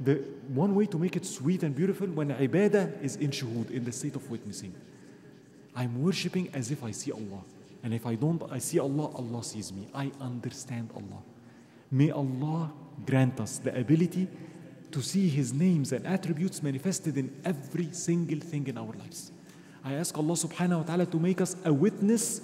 The one way to make it sweet and beautiful when ibadah is in shuhud, in the state of witnessing. I'm worshipping as if I see Allah. And if I don't, I see Allah, Allah sees me. I understand Allah. May Allah grant us the ability to see His names and attributes manifested in every single thing in our lives. I ask Allah subhanahu wa ta'ala to make us a witness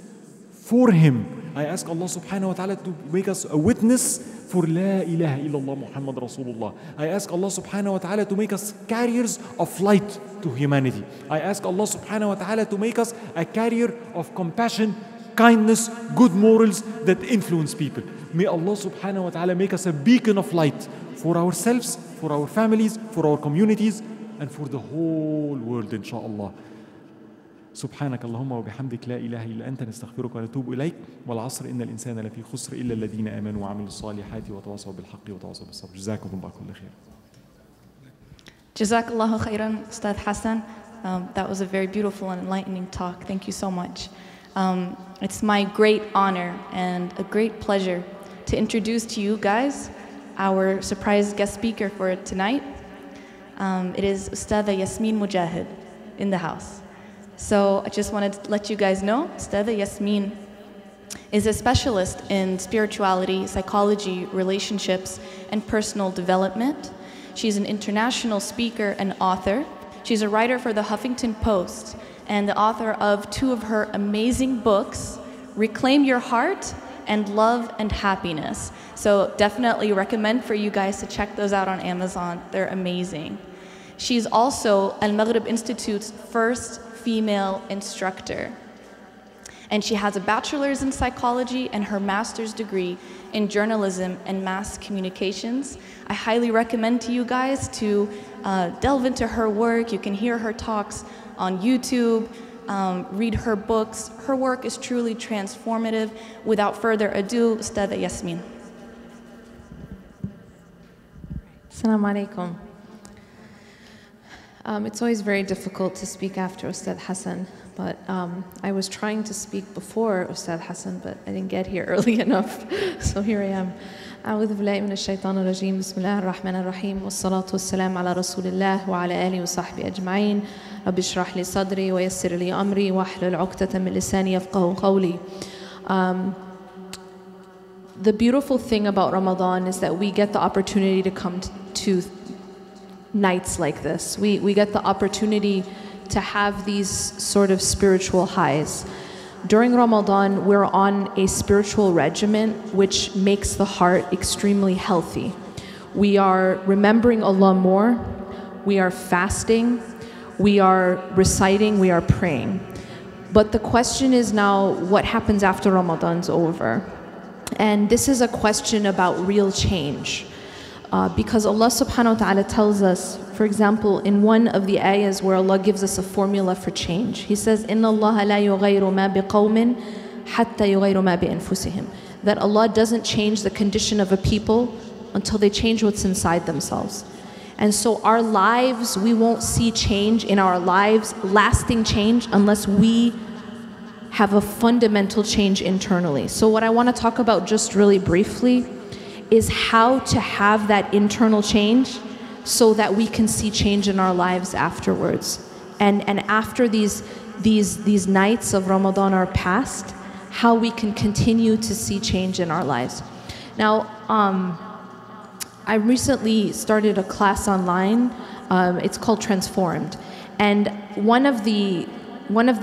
for Him. I ask Allah subhanahu wa ta'ala to make us a witness for La ilaha illallah Muhammad Rasulullah. I ask Allah subhanahu wa ta'ala to make us carriers of light to humanity. I ask Allah subhanahu wa ta'ala to make us a carrier of compassion, kindness, good morals that influence people. May Allah subhanahu wa ta'ala make us a beacon of light for ourselves, for our families, for our communities, and for the whole world, inshaAllah. سبحانك اللهم وبحمدك لا إله إلا أنت نستغفرك ونتوب إليك والعصر إن الإنسان لفي خسر إلا الذين آمنوا وعملوا الصالحات وتواصوا بالحق وتواصوا بالصبر جزاكم الله كل خير. Jazakallahu khairan, Ustad Hassan. That was a very beautiful and enlightening talk. Thank you so much. It's my great honor and a great pleasure to introduce to you guys our surprise guest speaker for tonight. It is Ustada Yasmin Mujahid in the house. So I just wanted to let you guys know, Ustada Yasmin is a specialist in spirituality, psychology, relationships, and personal development. She's an international speaker and author. She's a writer for the Huffington Post and the author of 2 of her amazing books, Reclaim Your Heart and Love and Happiness. So definitely recommend for you guys to check those out on Amazon. They're amazing. She's also Al-Maghrib Institute's first female instructor. And she has a bachelor's in psychology and her master's degree in journalism and mass communications. I highly recommend to you guys to delve into her work. You can hear her talks on YouTube, read her books. Her work is truly transformative. Without further ado, Ustada Yasmin. Assalamu alaikum. It's always very difficult to speak after Ustad Hassan, but I was trying to speak before Ustad Hassan, but I didn't get here early enough, so here I am. أعوذ بالله من الشيطان الرجيم بسم الله الرحمن الرحيم والصلاة والسلام على رسول الله وعلى آله وصحبه أجمعين رب اشرح لي صدري ويسر لي أمري واحلل عقدة من لساني يفقهوا قولي. The beautiful thing about Ramadan is that we get the opportunity to come to nights like this. We get the opportunity to have these sort of spiritual highs. During Ramadan, we're on a spiritual regimen which makes the heart extremely healthy. we are remembering Allah more, we are fasting, we are reciting, we are praying. But the question is now, what happens after Ramadan's over? And this is a question about real change. Because Allah subhanahu wa ta'ala tells us, for example, in one of the ayahs where Allah gives us a formula for change. He says, إِنَّ اللَّهَ لَا يُغَيْرُ مَا بِقَوْمٍ حَتَّى يُغَيْرُ مَا بِأَنفُسِهِمْ. That Allah doesn't change the condition of a people until they change what's inside themselves. And so our lives, we won't see change in our lives, lasting change, unless we have a fundamental change internally. So what I want to talk about just really briefly is how to have that internal change so that we can see change in our lives afterwards. And after these nights of Ramadan are past, how we can continue to see change in our lives. Now, I recently started a class online. It's called Transformed. And one of the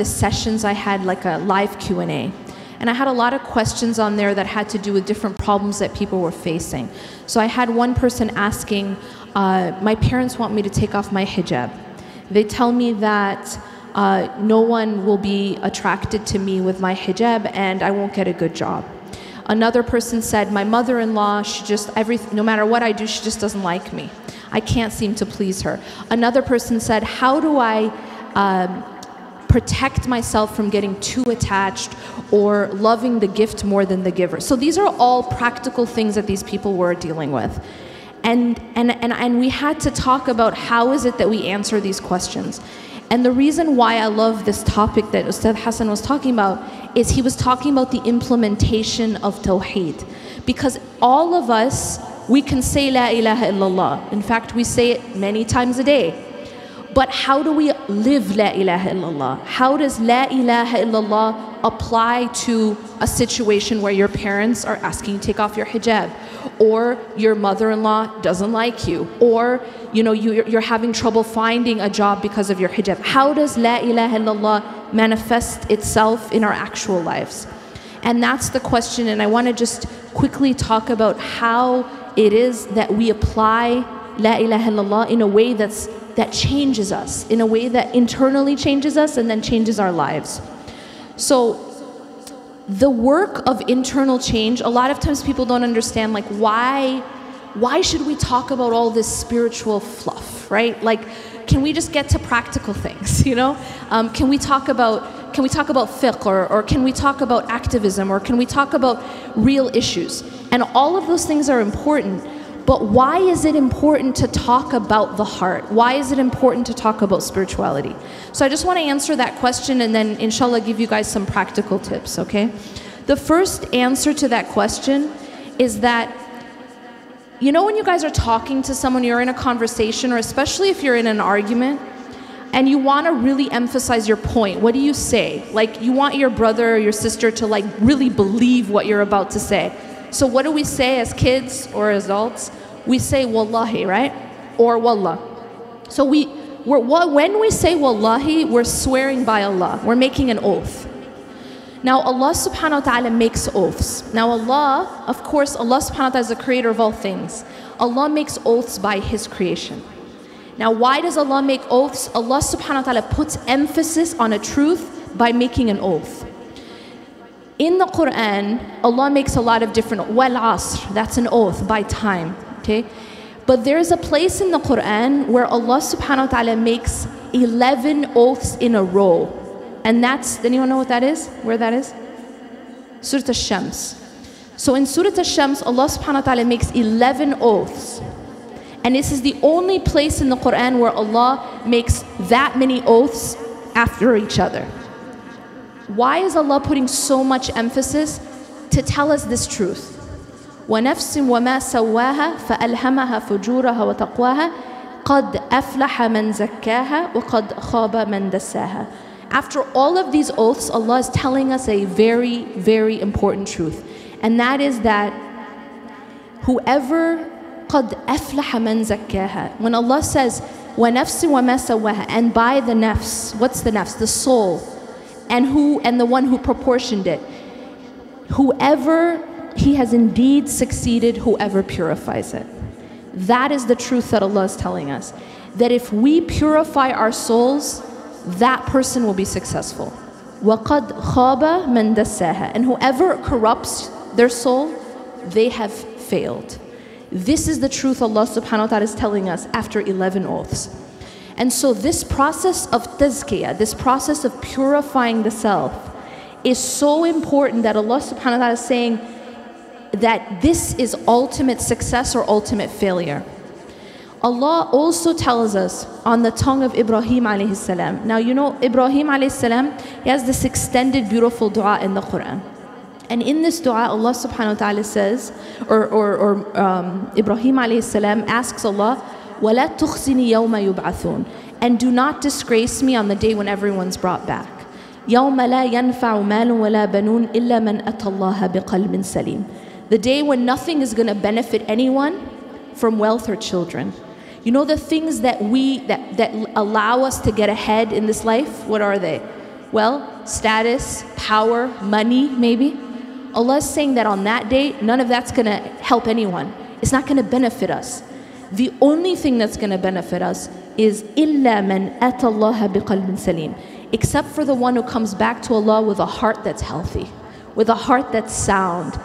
sessions I had like a live Q&A. And I had a lot of questions on there that had to do with different problems that people were facing. So I had one person asking, my parents want me to take off my hijab. They tell me that no one will be attracted to me with my hijab and I won't get a good job. Another person said, my mother-in-law, no matter what I do, she just doesn't like me. I can't seem to please her. Another person said, how do I protect myself from getting too attached or loving the gift more than the giver? So these are all practical things that these people were dealing with. And we had to talk about how is it that we answer these questions. And the reason why I love this topic that Ustad Hassan was talking about is he was talking about the implementation of Tawheed. Because all of us, we can say La ilaha illallah. In fact, we say it many times a day. But how do we live La ilaha illallah? How does La ilaha illallah apply to a situation where your parents are asking you to take off your hijab, or your mother-in-law doesn't like you, or you're having trouble finding a job because of your hijab? How does La ilaha illallah manifest itself in our actual lives? And that's the question, and I want to just quickly talk about how it is that we apply La ilaha illallah in a way that changes us, in a way that internally changes us and then changes our lives. So the work of internal change, a lot of times people don't understand, like, why should we talk about all this spiritual fluff, right? Like, can we just get to practical things, Can we talk about fiqh, or can we talk about activism, or can we talk about real issues? And all of those things are important. But why is it important to talk about the heart? Why is it important to talk about spirituality? So I just want to answer that question and then inshallah give you guys some practical tips, okay? The first answer to that question is that, when you guys are talking to someone, you're in a conversation, or especially if you're in an argument, and you want to really emphasize your point, what do you say? Like, you want your brother or your sister to like really believe what you're about to say. So what do we say as kids or adults? We say wallahi, right? Or wallah. So when we say wallahi, we're swearing by Allah. We're making an oath. Now Allah subhanahu wa ta'ala makes oaths. Now Allah, of course, Allah subhanahu wa ta'ala is the creator of all things. Allah makes oaths by His creation. Now why does Allah make oaths? Allah subhanahu wa ta'ala puts emphasis on a truth by making an oath. In the Quran, Allah makes a lot of different, wal asr, that's an oath by time, okay? But there's a place in the Quran where Allah subhanahu wa ta'ala makes 11 oaths in a row. And does anyone know what that is? Where that is? Surah Al-Shams. So in Surah Al-Shams, Allah subhanahu wa ta'ala makes 11 oaths. And this is the only place in the Quran where Allah makes that many oaths after each other. Why is Allah putting so much emphasis? To tell us this truth. وَنَفْسٍ وَمَا سَوَّاهَا فَأَلْهَمَهَا فُجُورَهَا وَتَقْوَاهَا قَدْ أَفْلَحَ مَنْ زَكَّاهَا وَقَدْ خَابَ مَنْ دَسَّاهَا. After all of these oaths, Allah is telling us a very, very important truth. And that is that whoever قَدْ أَفْلَحَ مَنْ زَكَّاهَا. When Allah says وَنَفْسٍ وَمَا سَوَّاهَا, and by the nafs, what's the nafs? The soul. And the one who proportioned it. Whoever, he has indeed succeeded, whoever purifies it. That is the truth that Allah is telling us. That if we purify our souls, that person will be successful. وَقَدْ خَابَ مَنْ دَسَّاهَا. And whoever corrupts their soul, they have failed. This is the truth Allah subhanahu wa ta'ala is telling us after 11 oaths. And so this process of tazkiyah, this process of purifying the self, is so important that Allah subhanahu wa ta'ala is saying that this is ultimate success or ultimate failure. Allah also tells us on the tongue of Ibrahim alayhi salam. Now you know Ibrahim alayhi salam, he has this extended beautiful dua in the Quran. And in this dua, Allah subhanahu wa ta'ala says, Ibrahim alayhi salam asks Allah, وَلَا تُخْزِنِي يَوْمَ يُبْعَثُونَ. And do not disgrace me on the day when everyone's brought back. يَوْمَ لَا يَنْفَعُ مَالٌ وَلَا بَنُونَ إِلَّا مَنْ أَتَى اللَّهَ بِقَلْبٍ سَلِيمٍ. The day when nothing is going to benefit anyone from wealth or children. You know the things that allow us to get ahead in this life, what are they? Well, status, power, money, maybe. Allah is saying that on that day, none of that's going to help anyone. It's not going to benefit us. The only thing that's going to benefit us is إِلَّا مَنْ أَتَى اللَّهَ بِقَلْبٍ سَلِيمٍ. Except for the one who comes back to Allah with a heart that's healthy, with a heart that's sound.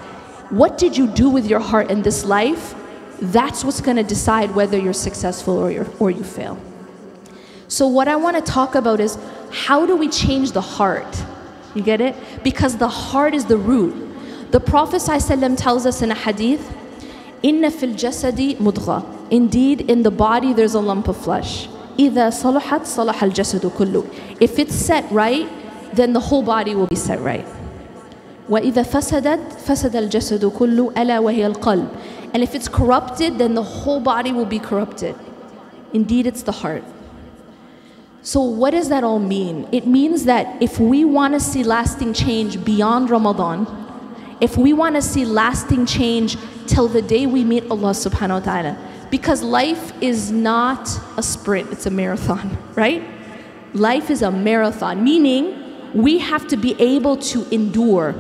What did you do with your heart in this life? That's what's going to decide whether you're successful or you fail. So what I want to talk about is, how do we change the heart? You get it? Because the heart is the root. The Prophet ﷺ tells us in a hadith, إِنَّ فِي الْجَسَدِ مُضْغَةً. Indeed, in the body there's a lump of flesh. إِذَا صَلُحَتْ صَلَحَ الْجَسَدُ كُلُّهُ. If it's set right, then the whole body will be set right. وَإِذَا فَسَدَتْ فَسَدَ الْجَسَدُ كُلُّهُ أَلَا وَهِيَ الْقَلْبُ. And if it's corrupted, then the whole body will be corrupted. Indeed, it's the heart. So what does that all mean? It means that if we want to see lasting change beyond Ramadan, if we want to see lasting change till the day we meet Allah subhanahu wa ta'ala, because life is not a sprint, it's a marathon, right? Life is a marathon, meaning we have to be able to endure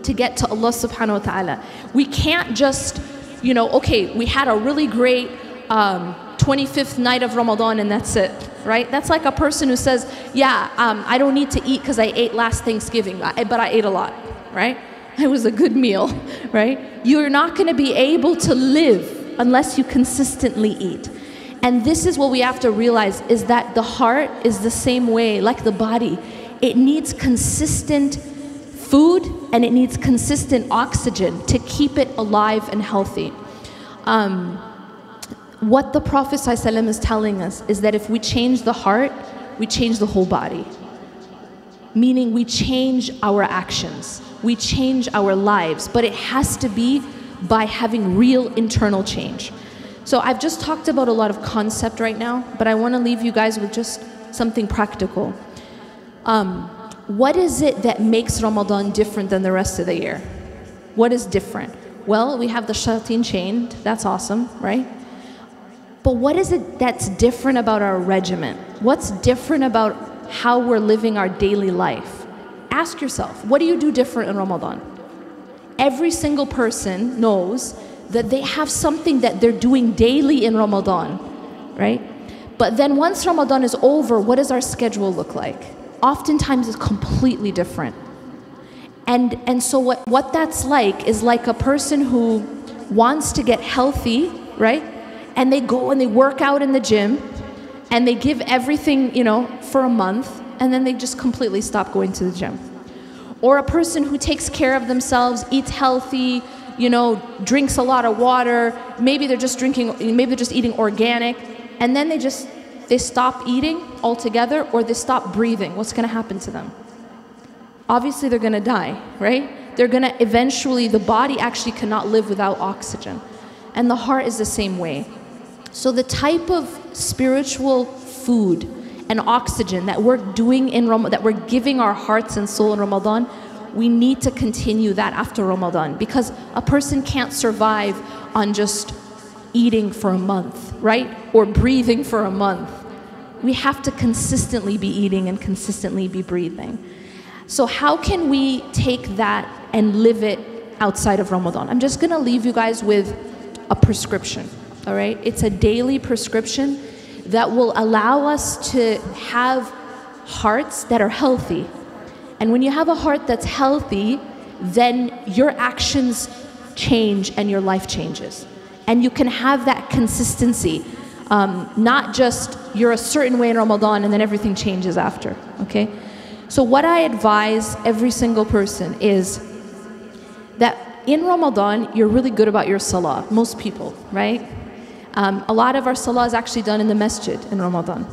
to get to Allah subhanahu wa ta'ala. We can't just, okay, we had a really great 25th night of Ramadan and that's it, right? That's like a person who says, I don't need to eat because I ate last Thanksgiving, but I ate a lot, right? It was a good meal, right? You're not going to be able to live unless you consistently eat. And this is what we have to realize, is that the heart is the same way, like the body. It needs consistent food and it needs consistent oxygen to keep it alive and healthy. What the Prophet ﷺ is telling us is that if we change the heart, we change the whole body. Meaning we change our actions, we change our lives, but it has to be by having real internal change. So I've just talked about a lot of concept right now, but I want to leave you guys with just something practical. What is it that makes Ramadan different than the rest of the year? What is different? Well, we have the shayateen chained, that's awesome, right? But what is it that's different about our regimen? What's different about how we're living our daily life? Ask yourself, what do you do different in Ramadan? Every single person knows that they have something that they're doing daily in Ramadan, right? But then once Ramadan is over, what does our schedule look like? Oftentimes it's completely different. And so what that's like is like a person who wants to get healthy, right? And they go and they work out in the gym and they give everything, for a month, and then they just completely stop going to the gym. Or a person who takes care of themselves, eats healthy, drinks a lot of water, maybe they're just eating organic, and then they stop eating altogether, or they stop breathing. What's going to happen to them? Obviously they're going to die, right? They're going to eventually, the body actually cannot live without oxygen. And the heart is the same way. So the type of spiritual food and oxygen that we're doing in Ramadan, that we're giving our hearts and soul in Ramadan, we need to continue that after Ramadan, because a person can't survive on just eating for a month, right? Or breathing for a month. We have to consistently be eating and consistently be breathing. So how can we take that and live it outside of Ramadan? I'm just going to leave you guys with a prescription. all right? It's a daily prescription that will allow us to have hearts that are healthy. And when you have a heart that's healthy, then your actions change and your life changes. And you can have that consistency. Not just you're a certain way in Ramadan and then everything changes after, okay? So what I advise every single person is that in Ramadan, you're really good about your salah, most people, right? A lot of our salah is actually done in the masjid in Ramadan.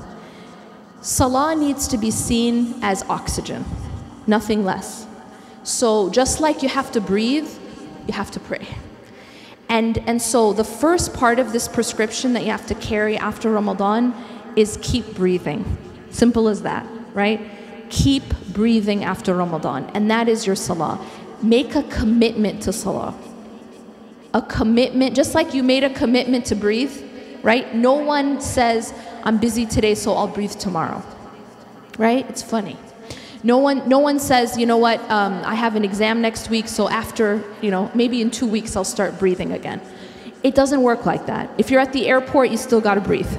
Salah needs to be seen as oxygen, nothing less. So just like you have to breathe, you have to pray. And so the first part of this prescription that you have to carry after Ramadan is keep breathing. Simple as that, right? Keep breathing after Ramadan, and that is your salah. Make a commitment to salah. A commitment, just like you made a commitment to breathe, right? No one says, I'm busy today, so I'll breathe tomorrow, right? It's funny. No one says, you know what, I have an exam next week, so after, maybe in 2 weeks I'll start breathing again. It doesn't work like that. If you're at the airport, you still gotta breathe.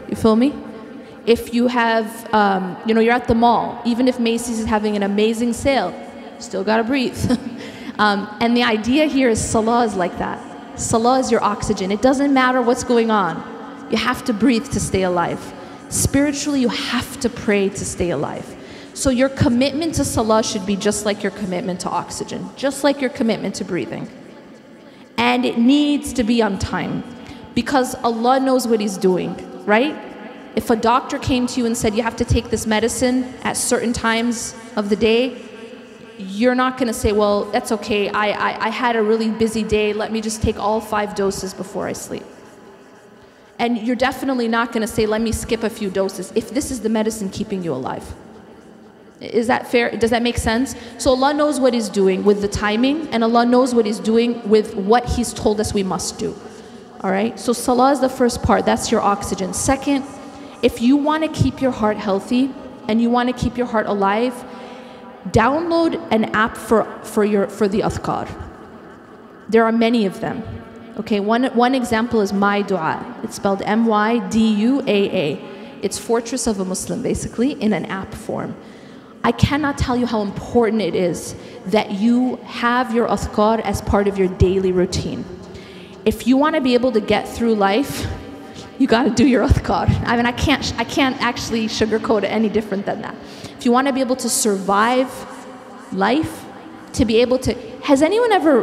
You feel me? If you have, you're at the mall, even if Macy's is having an amazing sale, still gotta breathe. And the idea here is salah is like that. Salah is your oxygen. It doesn't matter what's going on. You have to breathe to stay alive. Spiritually, you have to pray to stay alive. So your commitment to salah should be just like your commitment to oxygen, just like your commitment to breathing. And it needs to be on time, because Allah knows what He's doing, right? If a doctor came to you and said you have to take this medicine at certain times of the day, you're not going to say, well, that's okay, I had a really busy day, let me just take all 5 doses before I sleep. And you're definitely not going to say, let me skip a few doses, if this is the medicine keeping you alive. Is that fair? Does that make sense? So Allah knows what He's doing with the timing, and Allah knows what He's doing with what He's told us we must do. All right? So salah is the first part. That's your oxygen. Second, if you want to keep your heart healthy and you want to keep your heart alive, download an app for the adhkar. There are many of them. Okay, one example is My Dua. It's spelled MYDUAA. It's Fortress of a Muslim, basically, in an app form. I cannot tell you how important it is that you have your adhkar as part of your daily routine. If you want to be able to get through life, you got to do your adhkar. I mean, I can't actually sugarcoat it any different than that. If you want to be able to survive life, to be able to... Has anyone ever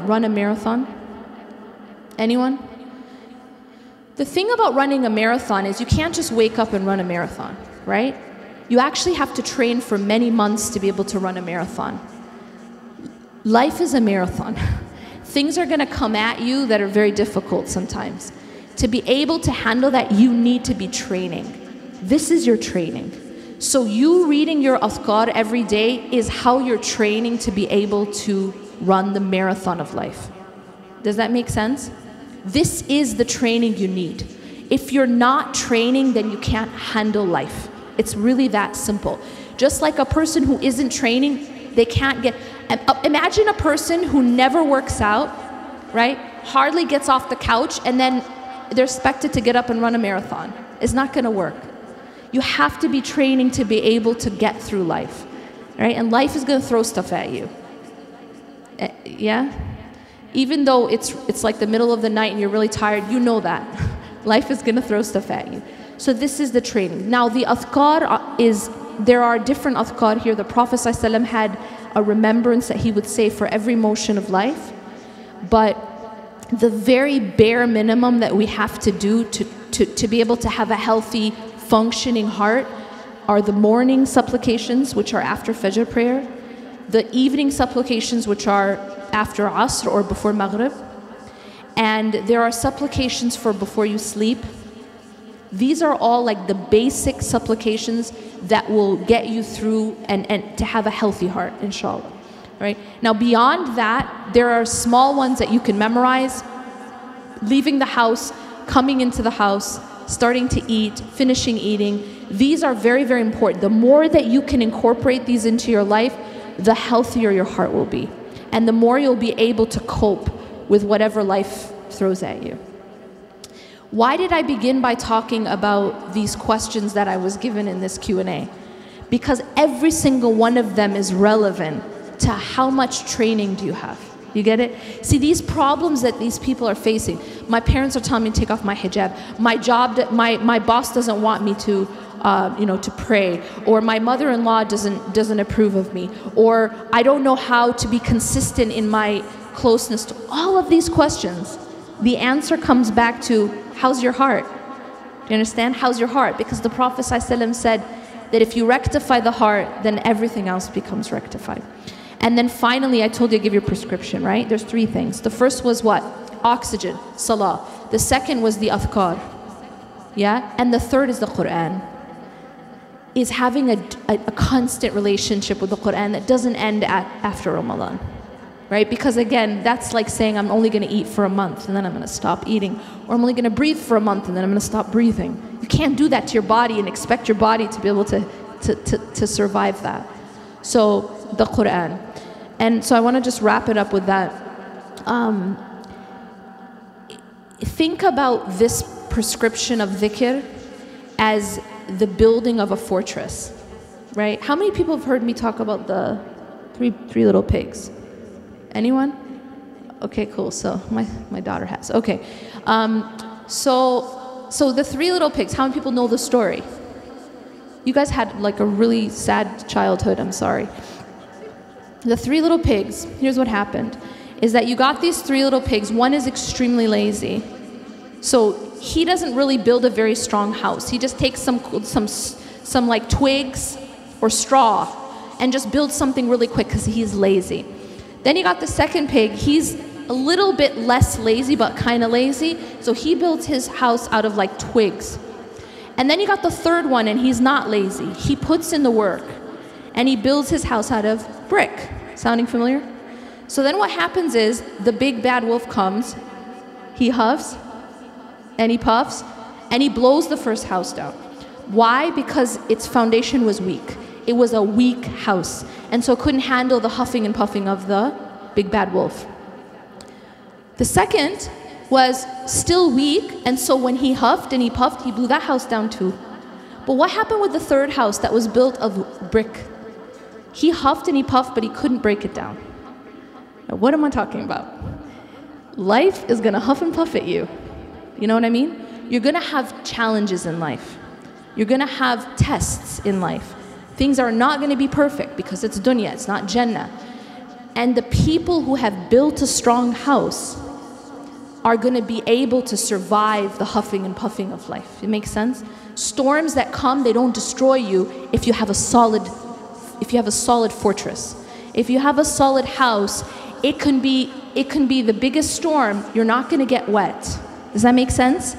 run a marathon? Anyone? The thing about running a marathon is you can't just wake up and run a marathon, right? You actually have to train for many months to be able to run a marathon. Life is a marathon. Things are going to come at you that are very difficult sometimes. To be able to handle that, you need to be training. This is your training. So you reading your adhkar every day is how you're training to be able to run the marathon of life. Does that make sense? This is the training you need. If you're not training, then you can't handle life. It's really that simple. Just like a person who isn't training, they can't get... Imagine a person who never works out, right? Hardly gets off the couch, and then they're expected to get up and run a marathon. It's not going to work. You have to be training to be able to get through life, right? And life is going to throw stuff at you. Yeah? Even though it's like the middle of the night and you're really tired, you know that. Life is going to throw stuff at you. So this is the training. Now the adhkar is, there are different adhkar here. The Prophet ﷺ had a remembrance that he would say for every motion of life. But the very bare minimum that we have to do to be able to have a healthy, functioning heart are the morning supplications, which are after Fajr prayer, the evening supplications, which are after Asr or before Maghrib, and there are supplications for before you sleep. These are all like the basic supplications that will get you through and to have a healthy heart, inshallah. Right? Now beyond that, there are small ones that you can memorize. Leaving the house, coming into the house, starting to eat, finishing eating. These are very, very important. The more that you can incorporate these into your life, the healthier your heart will be. And the more you'll be able to cope with whatever life throws at you. Why did I begin by talking about these questions that I was given in this Q&A? Because every single one of them is relevant to how much training do you have. You get it? See, these problems that these people are facing, my parents are telling me to take off my hijab, my job, my boss doesn't want me to, to pray, or my mother-in-law doesn't approve of me, or I don't know how to be consistent in my closeness to all of these questions. The answer comes back to, how's your heart? Do you understand? How's your heart? Because the Prophet ﷺ said that if you rectify the heart, then everything else becomes rectified. And then finally, I told you to give your prescription, right? There's 3 things. The first was what? Oxygen, salah. The second was the adhkar, yeah? And the third is the Quran. Is having a constant relationship with the Quran that doesn't end after Ramadan, right? Because again, that's like saying I'm only going to eat for a month and then I'm going to stop eating, or I'm only going to breathe for a month and then I'm going to stop breathing. You can't do that to your body and expect your body to be able to survive that. So the Quran. And so I want to just wrap it up with that. Think about this prescription of dhikr as the building of a fortress, right? How many people have heard me talk about the three little pigs? Anyone? Okay, cool. So my daughter has. Okay. So the 3 little pigs, how many people know the story? You guys had like a really sad childhood, I'm sorry. The 3 little pigs, here's what happened, is that you got these 3 little pigs. One is extremely lazy. So he doesn't really build a very strong house. He just takes some like twigs or straw and just builds something really quick because he's lazy. Then you got the second pig. He's a little bit less lazy, but kind of lazy. So he builds his house out of like twigs. And then you got the third one, and he's not lazy. He puts in the work, and he builds his house out of brick. Sounding familiar? So then what happens is the big bad wolf comes, he huffs, and he puffs, and he blows the first house down. Why? Because its foundation was weak. It was a weak house, and so it couldn't handle the huffing and puffing of the big bad wolf. The second was still weak, and so when he huffed and he puffed, he blew that house down too. But what happened with the third house that was built of brick? He huffed and he puffed, but he couldn't break it down. Now, what am I talking about? Life is gonna huff and puff at you. You know what I mean? You're gonna have challenges in life. You're gonna have tests in life. Things are not gonna be perfect because it's dunya, it's not Jannah. And the people who have built a strong house are gonna be able to survive the huffing and puffing of life. It makes sense? Storms that come, they don't destroy you if you have a solid fortress. If you have a solid house, it can be the biggest storm, you're not gonna get wet. Does that make sense?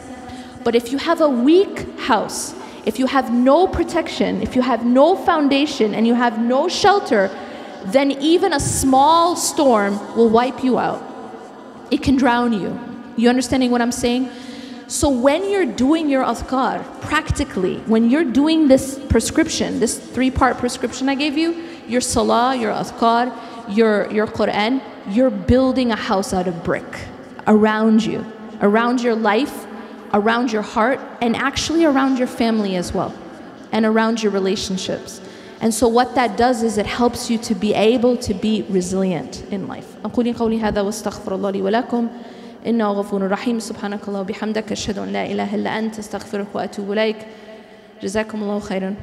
But if you have a weak house, if you have no protection, if you have no foundation and you have no shelter, then even a small storm will wipe you out. It can drown you. You understanding what I'm saying? So when you're doing your adhkar, practically, when you're doing this prescription, this 3-part prescription I gave you, your salah, your adhkar, your Quran, you're building a house out of brick around you, around your life, around your heart, and actually around your family as well, and around your relationships. And so what that does is it helps you to be able to be resilient in life. أقول قولي هذا واستغفر الله لي ولكم إنه غفور رحيم سبحانك الله وبحمدك أشهد أن لا إله إلا أنت أستغفرك وأتوب إليك جزاكم الله خيرا.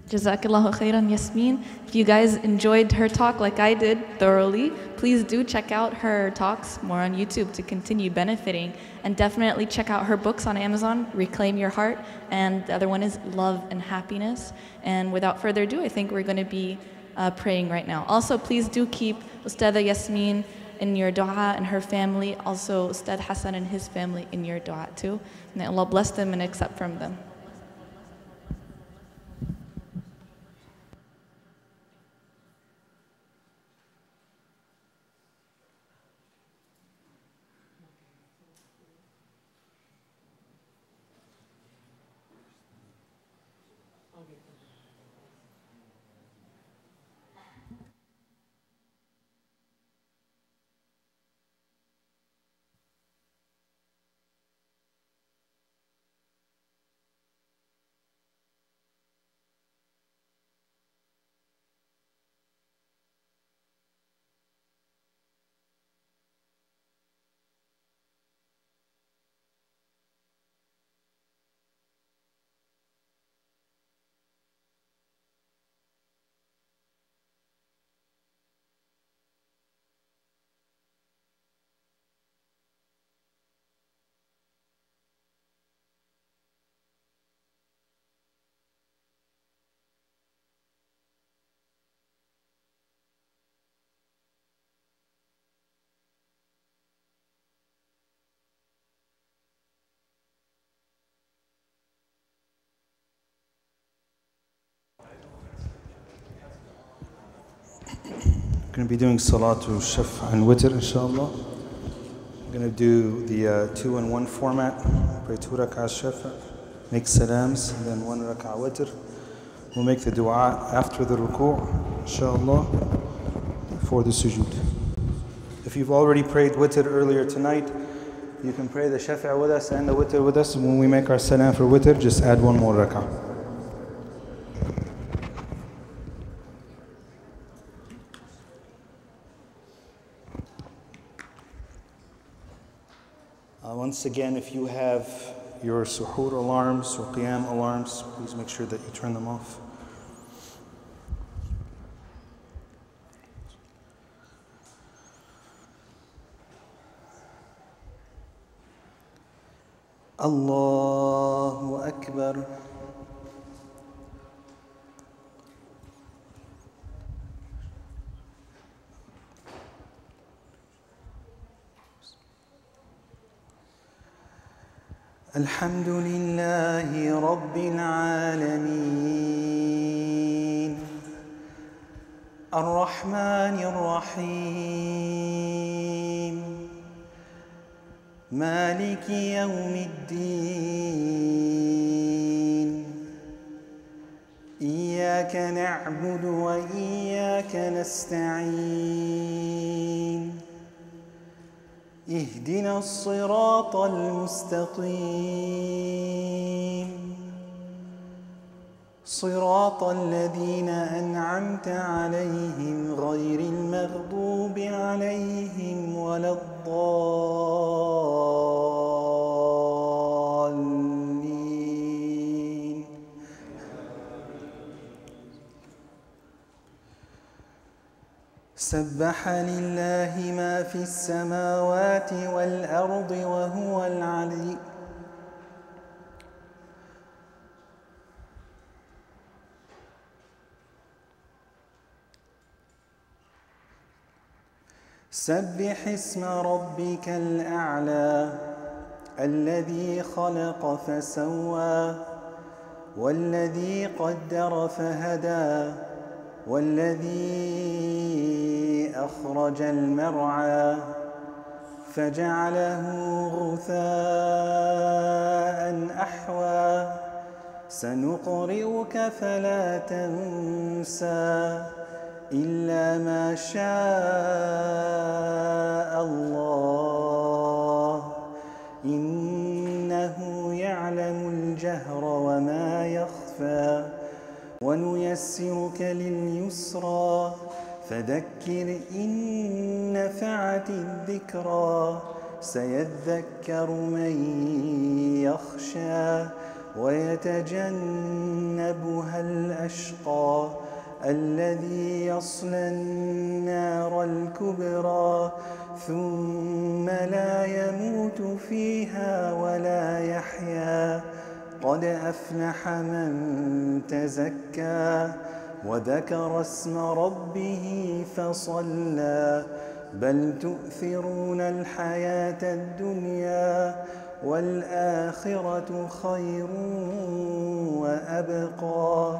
Jazakallahu khairan, Yasmin. If you guys enjoyed her talk like I did thoroughly, please do check out her talks more on YouTube to continue benefiting. And definitely check out her books on Amazon, Reclaim Your Heart, and the other one is Love and Happiness. And without further ado, I think we're going to be praying right now. Also, please do keep Ustadha Yasmin in your dua and her family. Also, Ustad Hassan and his family in your dua too. May Allah bless them and accept from them. We're going to be doing Salatul Shaf and Witr, inshallah. We're going to do the 2-in-1 format. Pray 2 rak'ahs Shaf, make salams, and then 1 rak'ah Witr. We'll make the dua after the ruku', inshallah, for the sujood. If you've already prayed Witr earlier tonight, you can pray the Shafi' with us and the Witr with us. When we make our salam for Witr, just add 1 more rak'ah. Once again, if you have your suhoor alarms or qiyam alarms, please make sure that you turn them off. Allahu Akbar. الحمد لله رب العالمين الرحمن الرحيم مالك يوم الدين إياك نعبد وإياك نستعين اهدنا الصراط المستقيم صراط الذين أنعمت عليهم غير المغضوب عليهم ولا الضالين سبح لله ما في السماوات والأرض وهو العلي سبح اسم ربك الأعلى الذي خلق فسوى والذي قدر فهدى والذي أخرج المرعى فجعله غثاء أحوى سنقرئك فلا تنسى إلا ما شاء الله إنه يعلم الجهر وما يخفى ونيسرك لليسرى فذكر إن نفعت الذكرى سيذكر من يخشى ويتجنبها الأشقى الذي يصلى النار الكبرى ثم لا يموت فيها ولا يحيا قد أفلح من تزكى وذكر اسم ربه فصلى بل تؤثرون الحياة الدنيا والآخرة خير وأبقى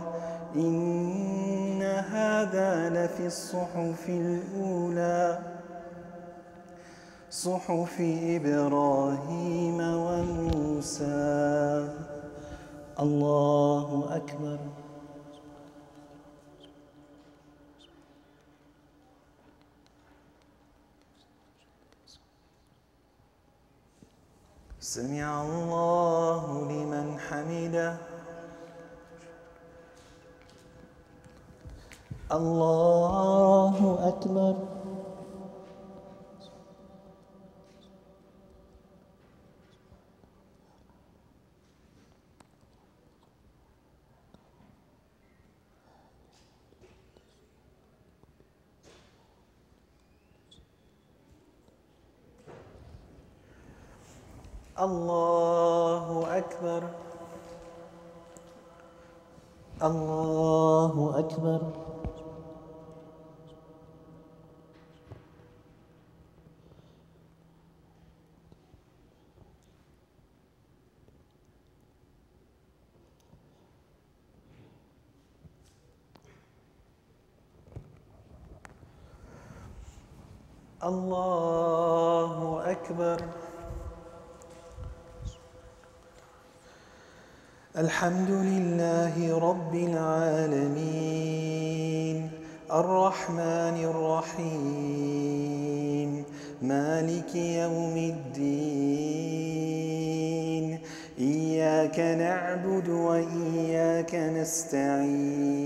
إن هذا لفي الصحف الأولى صحف إبراهيم وموسى الله أكبر سمع الله لمن حمده الله أكبر الله أكبر الله أكبر الله أكبر. الحمد لله رب العالمين الرحمن الرحيم مالك يوم الدين إياك نعبد وإياك نستعين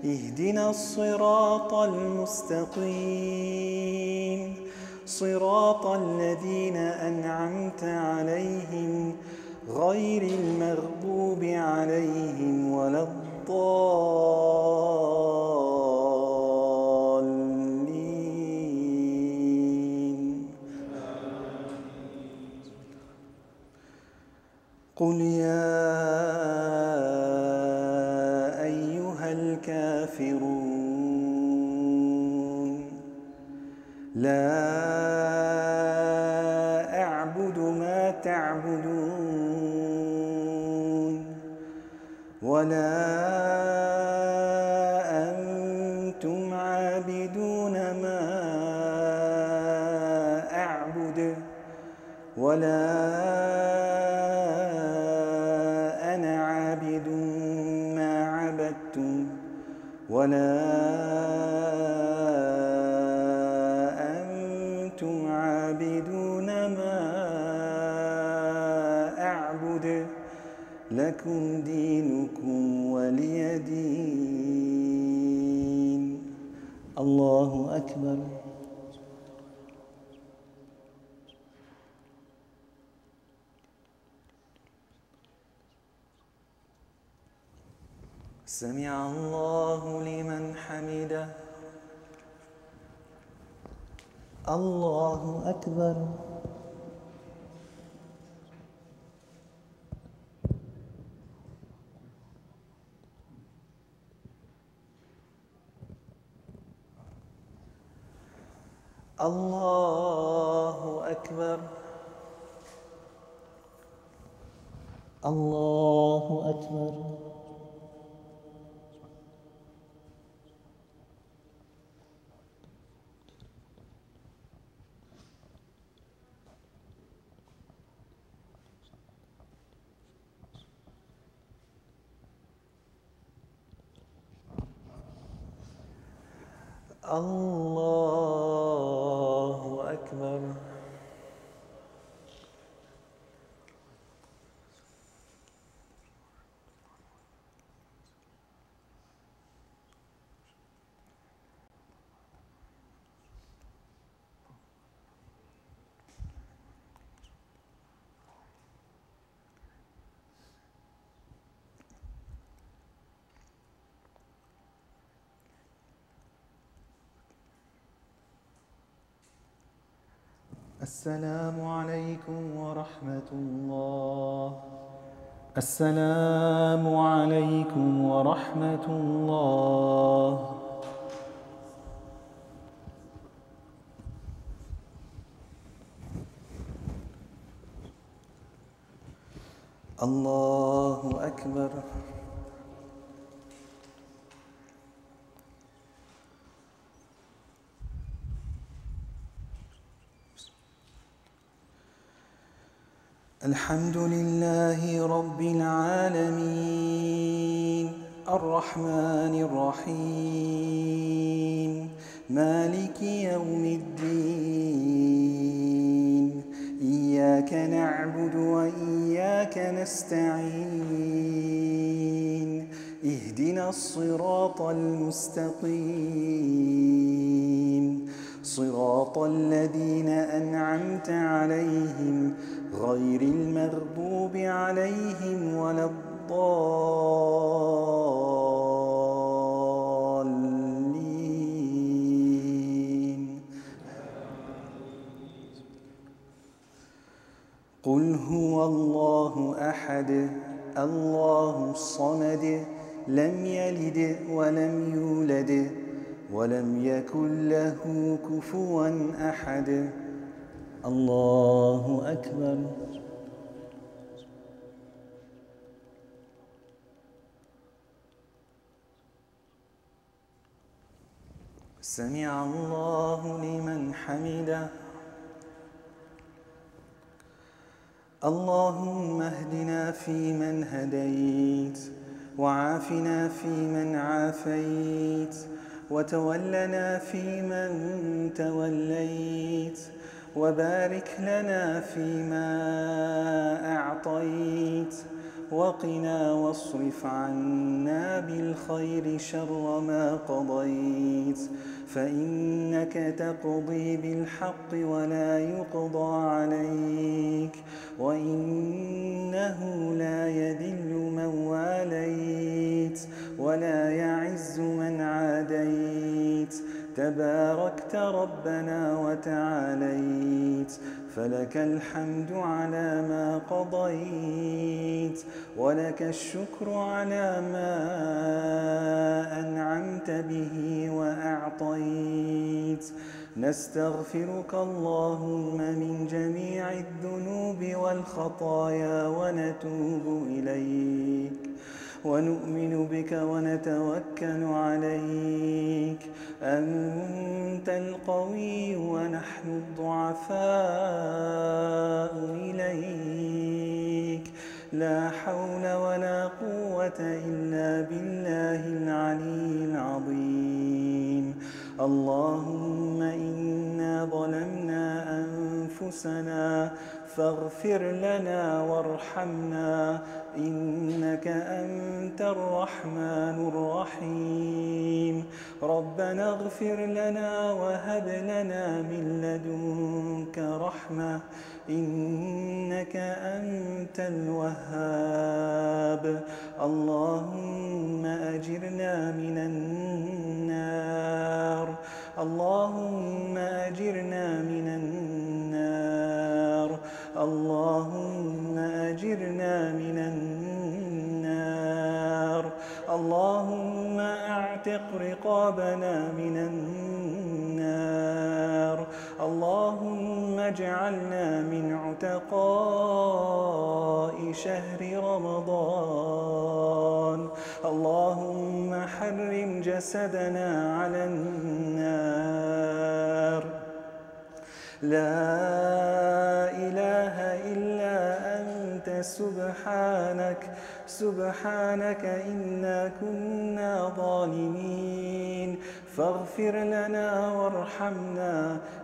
اهدنا الصراط المستقيم صراط الذين أنعمت عليهم غير المغضوب عليهم ولا الضالين. قل يا أيها الكافرون لا أعبد ما تعبدون ولا أنتم عابدون ما أعبد ولا أنا عابد ما عبدتم ولا أنتم عابدون ما أعبد لكم دينكم ولي دين. الله أكبر. سمع الله لمن حمده. الله أكبر. الله أكبر. الله أكبر. الله أكبر. السلام عليكم ورحمة الله. السلام عليكم ورحمة الله. الله أكبر. الحمد لله رب العالمين الرحمن الرحيم مالك يوم الدين إياك نعبد وإياك نستعين اهدنا الصراط المستقيم صراط الذين أنعمت عليهم غير المغضوب عليهم ولا الضالين. قل هو الله أحد الله الصمد لم يلد ولم يولد ولم يكن له كفوا أحد. الله أكبر. سمع الله لمن حمده. اللهم اهدنا فيمن هديت، وعافنا فيمن عافيت، وتولنا فيمن توليت، وبارك لنا فيما أعطيت، وقنا واصرف عنا بالخير شر ما قضيت، فإنك تقضي بالحق ولا يقضى عليك، وإنه لا يذل من واليت ولا يعز من عاديت، تباركت ربنا وتعاليت، فلك الحمد على ما قضيت، ولك الشكر على ما أنعمت به وأعطيت. نستغفرك اللهم من جميع الذنوب والخطايا ونتوب إليك، ونؤمن بك ونتوكل عليك. أنت القوي ونحن الضعفاء إليك، لا حول ولا قوة إلا بالله العلي العظيم. اللهم إنا ظلمنا أنفسنا فاغفر لنا وارحمنا، إنك أنت الرحمن الرحيم. ربنا اغفر لنا وهب لنا من لدنك رحمة، إنك أنت الوهاب. اللهم أجرنا من النار، اللهم أجرنا من النار، اللهم أجرنا من النار. اللهم أعتق رقابنا من النار، اللهم اجعلنا من عتقاء شهر رمضان. اللهم حرم جسدنا على النار. لا إله إلا أنت سبحانك إنا كنا ظالمين، فاغفر لنا وارحمنا،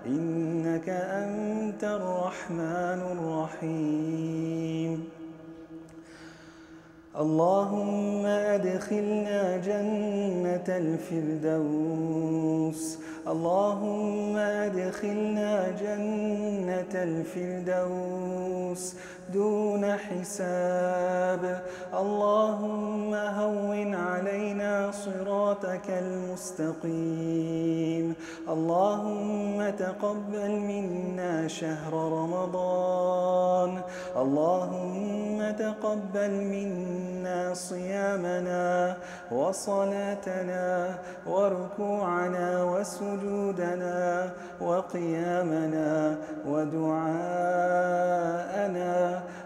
إنك أنت الرحمن الرحيم. اللهم أدخلنا جنة الفردوس، اللهم أدخلنا جنة الفردوس دون حساب. اللهم هون علينا صراطك المستقيم. اللهم تقبل منا شهر رمضان، اللهم تقبل منا صيامنا وصلاتنا وركوعنا وسجودنا وقيامنا ودعاءنا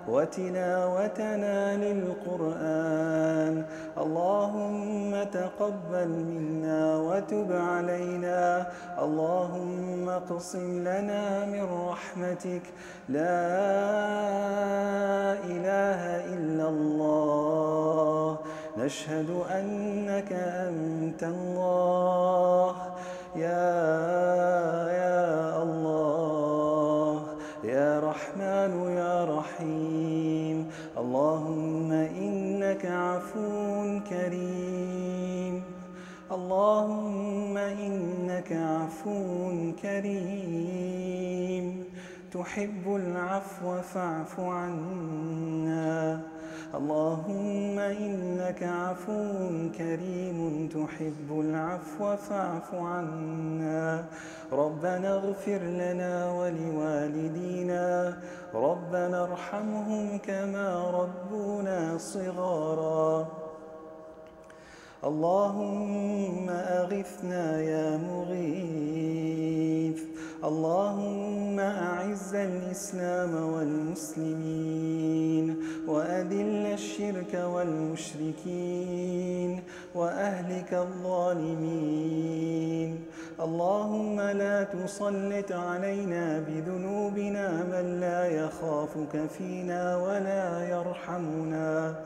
وتلاوتنا للقرآن. اللهم تقبل منا وتب علينا. اللهم اقسم لنا من رحمتك لا إله إلا الله. نشهد أنك أنت الله يا الله يا رحمن يا رحيم. اللهم إنك عفو كريم، اللهم إنك عفو كريم تحب العفو فاعف عنا. اللهم إنك عفو كريم تحب العفو فاعف عنا. ربنا اغفر لنا ولوالدينا، ربنا ارحمهم كما ربونا صغارا. اللهم أغثنا يا مغيث. اللهم أعز الإسلام والمسلمين وأذل الشرك والمشركين وأهلك الظالمين. اللهم لا تسلط علينا بذنوبنا من لا يخافك فينا ولا يرحمنا.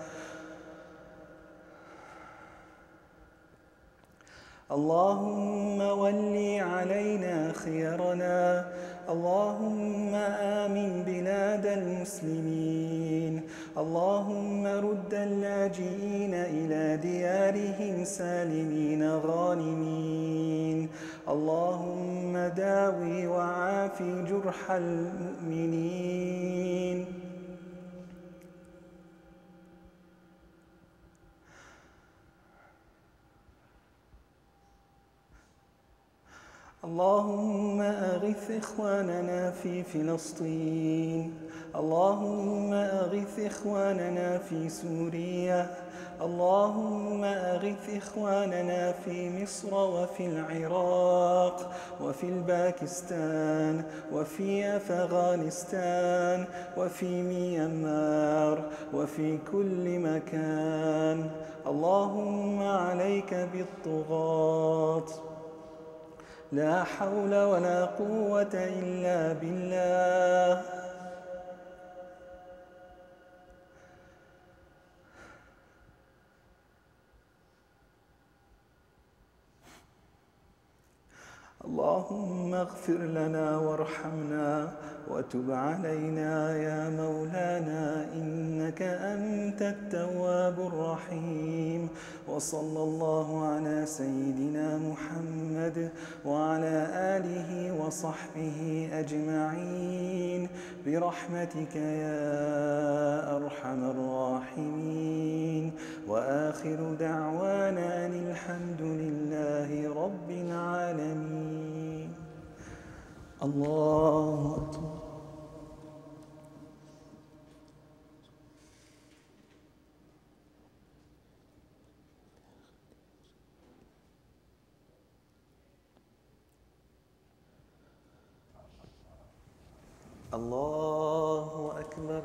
اللهم ول علينا خيرنا. اللهم آمن بلاد المسلمين. اللهم رد اللاجئين إلى ديارهم سالمين غانمين. اللهم داوي وعافي جرح المؤمنين. اللهم أغث إخواننا في فلسطين. اللهم أغث إخواننا في سوريا. اللهم أغث إخواننا في مصر وفي العراق وفي الباكستان وفي أفغانستان وفي ميانمار وفي كل مكان. اللهم عليك بالطغاة. لا حول ولا قوة إلا بالله. اللهم اغفر لنا وارحمنا وتب علينا يا مولانا إنك أنت التواب الرحيم. وصلى الله على سيدنا محمد وعلى آله وصحبه أجمعين برحمتك يا أرحم الراحمين. وآخر دعوانا أن الحمد لله رب العالمين. الله أكبر. الله أكبر.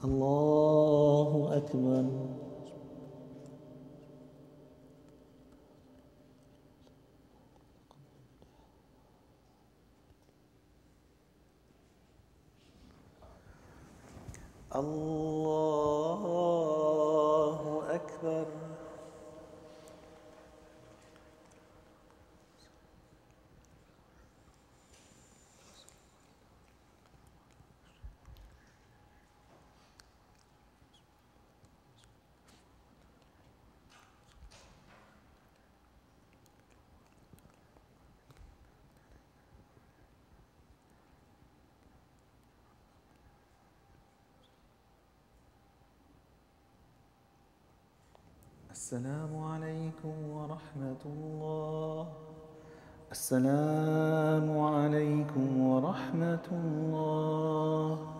الله أكبر. الله أكبر. السلام عليكم ورحمة الله. السلام عليكم ورحمة الله.